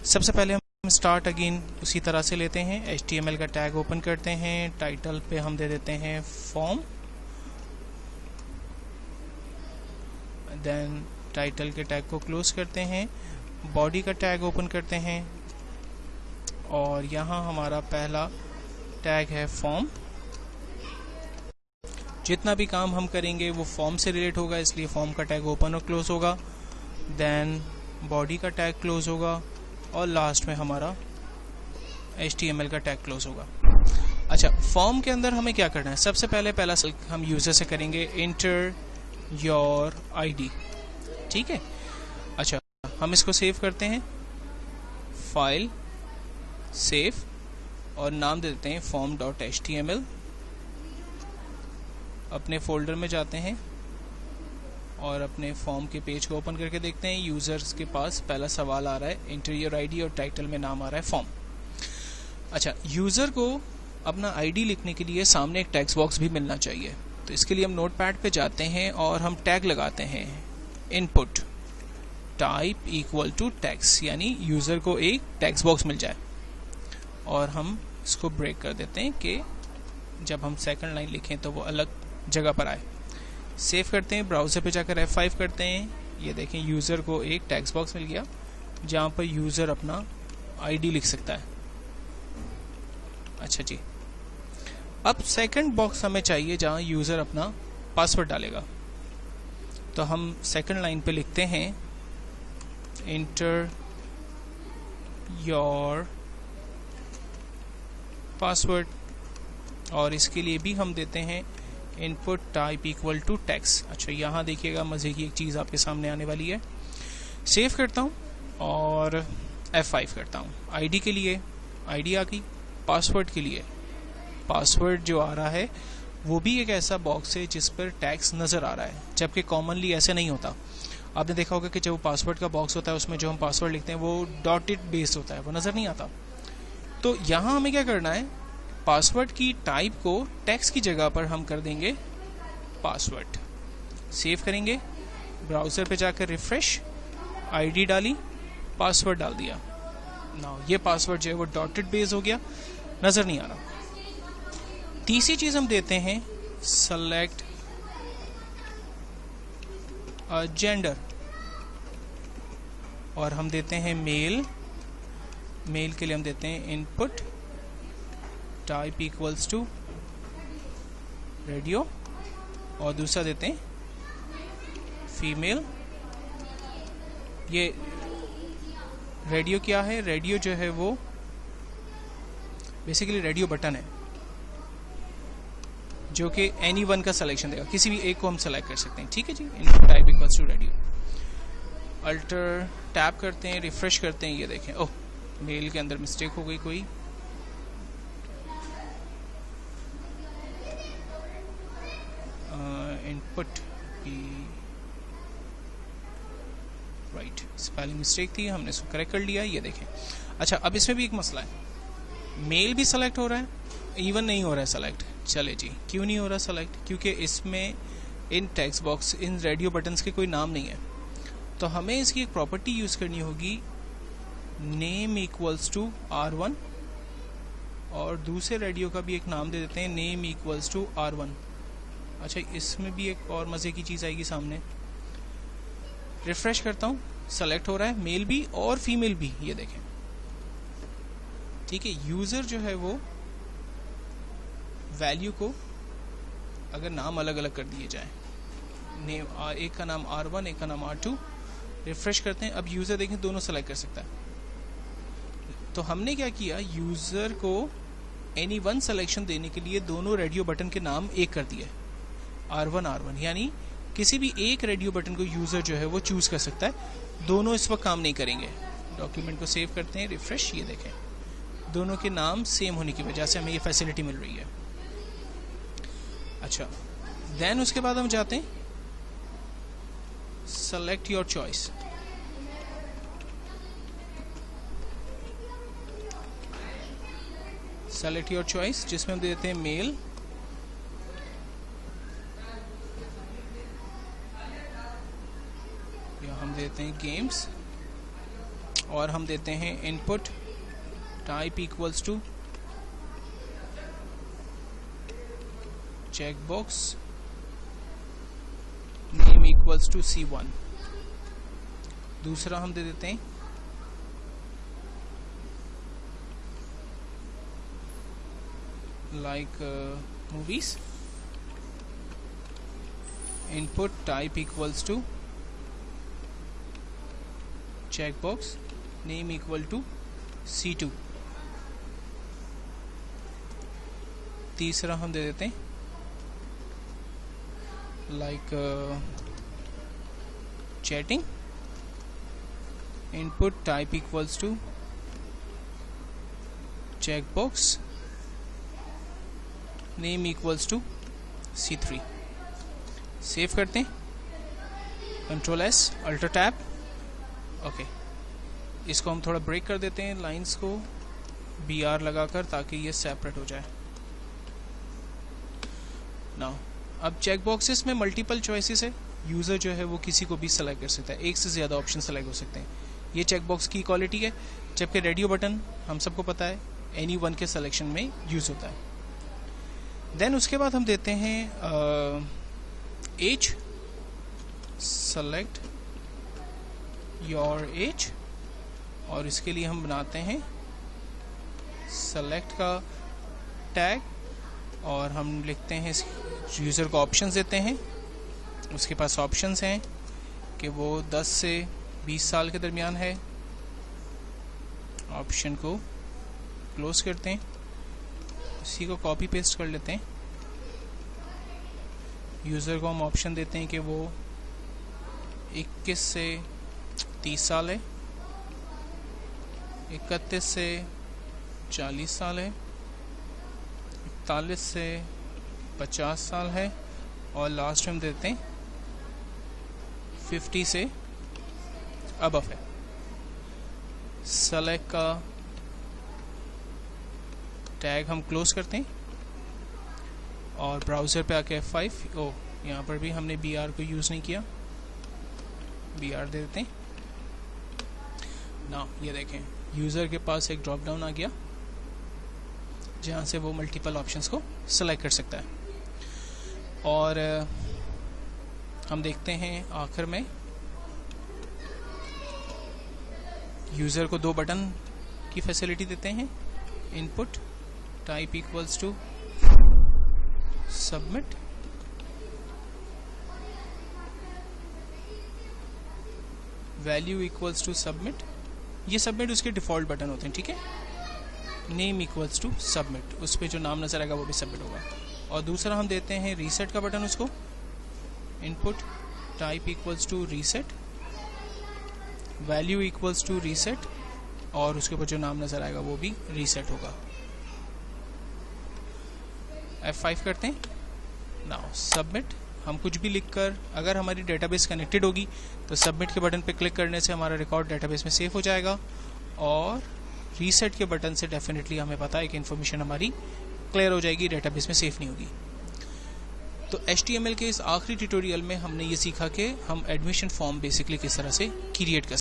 सबसे पहले हम स्टार्ट अगेन उसी तरह से लेते हैं, HTML का टैग ओपन करते हैं, टाइटल पे हम दे देते हैं फॉर्म, देन टाइटल के टैग को क्लोज करते हैं, बॉडी का टैग ओपन करते हैं और यहाँ हमारा पहला टैग है फॉर्म। जितना भी काम हम करेंगे वो फॉर्म से रिलेट होगा, इसलिए फॉर्म का टैग ओपन और क्लोज होगा, देन बॉडी का टैग क्लोज होगा और लास्ट में हमारा HTML का टैग क्लोज होगा। अच्छा, फॉर्म के अंदर हमें क्या करना है? सबसे पहला हम यूज़र से करेंगे इंटर योर आईडी, ठीक है। अच्छा, हम इसको सेव करते हैं, फाइल सेव, और नाम दे देते हैं form.html। अपने फोल्डर में जाते हैं और अपने फॉर्म के पेज को ओपन करके देखते हैं। यूज़र्स के पास पहला सवाल आ रहा है एंटर योर आईडी और टाइटल में नाम आ रहा है फॉर्म। अच्छा, यूज़र को अपना आईडी लिखने के लिए सामने एक टेक्स्ट बॉक्स भी मिलना चाहिए। तो इसके लिए हम नोटपैड पे जाते हैं और हम टैग लगाते हैं input type equal to text, यानी यूज़र को एक टेक्स्ट बॉक्स मिल जाए और हम इसको ब्रेक कर देते हैं कि जब हम सेकंड लाइन लिखें तो वो अलग जगह पर आए। सेव करते हैं, ब्राउज़र पे जाकर F5 करते हैं। ये देखें यूज़र को एक टेक्स्ट बॉक्स मिल गया जहाँ पर यूज़र अपना आईडी लिख सकता है। अच्छा जी, अब सेकंड बॉक्स हमें चाहिए जहाँ यूज़र अपना पासवर्ड डालेगा। तो हम सेकंड लाइन पे लिखते हैं इंटर योर पासवर्ड, और इसके लिए भी हम देते हैं input type equal to text. अच्छा, यहाँ देखिएगा मज़े की एक चीज़ आपके सामने आने वाली है। सेव करता हूँ और F5 करता हूँ। आईडी के लिए आईडी आ गई, पासवर्ड के लिए पासवर्ड जो आ रहा है वो भी एक ऐसा बॉक्स है जिस पर टैक्स नज़र आ रहा है, जबकि कॉमनली ऐसे नहीं होता। आपने देखा होगा कि जब पासवर्ड का बॉक्स होता है उसमें जो हम पासवर्ड लिखते हैं वो डॉटेड बेस्ड होता है, वो नज़र नहीं आता। तो यहाँ हमें क्या करना है, पासवर्ड की टाइप को टेक्स्ट की जगह पर हम कर देंगे पासवर्ड। सेव करेंगे, ब्राउज़र पे जाकर रिफ्रेश, आईडी डाली, पासवर्ड डाल दिया। नाउ ये पासवर्ड जो है वो डॉटेड बेस हो गया, नज़र नहीं आ रहा। तीसरी चीज़ हम देते हैं सेलेक्ट जेंडर, और हम देते हैं मेल। मेल के लिए हम देते हैं input type equals to radio, और दूसरा देते हैं फीमेल। ये रेडियो क्या है, रेडियो जो है वो बेसिकली रेडियो बटन है जो कि एनी वन का सिलेक्शन देगा, किसी भी एक को हम सेलेक्ट कर सकते हैं। ठीक है जी, input type equals to radio. Alter tap करते हैं, रिफ्रेश करते हैं, ये देखें ओह मेल के अंदर मिस्टेक हो गई कोई। इनपुट की राइट स्पेलिंग मिस्टेक थी, हमने इसको करेक्ट कर लिया, ये देखें। अच्छा, अब इसमें भी एक मसला है, मेल भी सेलेक्ट हो रहा है, इवन नहीं हो रहा है सेलेक्ट। चले जी, क्यों नहीं हो रहा सेलेक्ट, क्योंकि इसमें in text box, in radio buttons के कोई नाम नहीं है। तो हमें इसकी एक प्रॉपर्टी यूज़ करनी होगी, नेम इक्वल्स टू R1, और दूसरे रेडियो का भी एक नाम दे देते हैं नेम इक्वल्स टू R1। अच्छा, इसमें भी एक और मज़े की चीज़ आएगी सामने। रिफ्रेश करता हूँ, सेलेक्ट हो रहा है मेल भी और फीमेल भी, ये देखें। ठीक है, यूज़र जो है वो वैल्यू को अगर नाम अलग अलग कर दिए जाए, नेम एक का नाम R1 एक का नाम R2, रिफ्रेश करते हैं, अब यूज़र देखें दोनों सेलेक्ट कर सकता है। तो हमने क्या किया, यूज़र को एनी वन सिलेक्शन देने के लिए दोनों रेडियो बटन के नाम एक कर दिए, R1, यानी किसी भी एक रेडियो बटन को यूज़र जो है वो चूज़ कर सकता है। दोनों इस वक्त काम नहीं करेंगे। डॉक्यूमेंट को सेव करते हैं, रिफ्रेश, ये देखें दोनों के नाम सेम होने की वजह से हमें ये फैसिलिटी मिल रही है। अच्छा, देन उसके बाद हम जाते हैं select your choice. Select your choice जिसमें हम देते हैं मेल, या हम देते हैं गेम्स, और हम देते हैं input type equals to checkbox, name equals to C1। दूसरा हम दे देते हैं like movies, input type equals to checkbox, name equal to C2। तीसरा हम दे देते हैं like chatting, input type equals to checkbox, name equals to C3। Save करते हैं, Ctrl+S, अल्टर टैब, ओके। इसको हम थोड़ा ब्रेक कर देते हैं लाइंस को BR लगाकर, ताकि ये सेपरेट हो जाए। नाउ अब चेक बॉक्सेस में मल्टीपल चॉइसेस है, यूज़र जो है वो किसी को भी सेलेक्ट कर सकता है, एक से ज़्यादा ऑप्शन सेलेक्ट हो सकते हैं। ये चेक बॉक्स की क्वालिटी है, जबकि रेडियो बटन हम सबको पता है एनी वन के सिलेक्शन में यूज़ होता है। देन उसके बाद हम देते हैं एज, सेलेक्ट योर एज, और इसके लिए हम बनाते हैं सेलेक्ट का टैग, और हम लिखते हैं यूज़र को ऑप्शंस देते हैं। उसके पास ऑप्शंस हैं कि वो 10 से 20 साल के दरमियान है। ऑप्शन को क्लोज करते हैं, इसी को कॉपी पेस्ट कर लेते हैं। यूज़र को हम ऑप्शन देते हैं कि वो 21 से 30 साल है, 31 से 40 साल है, 41 से 50 साल है, और लास्ट में हम देते हैं 50 से अबव है। सेलेक्ट का टैग हम क्लोज करते हैं और ब्राउज़र पे आके F5 यहाँ पर भी हमने BR को यूज़ नहीं किया, BR दे देते हैं ना। ये देखें यूज़र के पास एक ड्रॉप डाउन आ गया जहाँ से वो मल्टीपल ऑप्शंस को सेलेक्ट कर सकता है। और हम देखते हैं आखिर में यूज़र को 2 बटन की फैसिलिटी देते हैं, input type equals to submit, value equals to submit. ये सबमिट उसके डिफ़ॉल्ट बटन होते हैं, ठीक है। नेम इक्वल्स टू सबमिट, उस पर जो नाम नज़र आएगा वो भी सबमिट होगा। और दूसरा हम देते हैं रीसेट का बटन, उसको input type equals to reset, value equals to reset, और उसके ऊपर जो नाम नज़र आएगा वो भी रीसेट होगा। F5 करते हैं। नाउ सबमिट, हम कुछ भी लिखकर अगर हमारी डेटाबेस कनेक्टेड होगी तो सबमिट के बटन पे क्लिक करने से हमारा रिकॉर्ड डेटाबेस में सेव हो जाएगा, और रीसेट के बटन से डेफिनेटली हमें पता है कि इन्फॉर्मेशन हमारी क्लियर हो जाएगी, डेटाबेस में सेफ नहीं होगी। तो HTML के इस आखिरी ट्यूटोरियल में हमने ये सीखा कि हम एडमिशन फॉर्म बेसिकली किस तरह से क्रिएट कर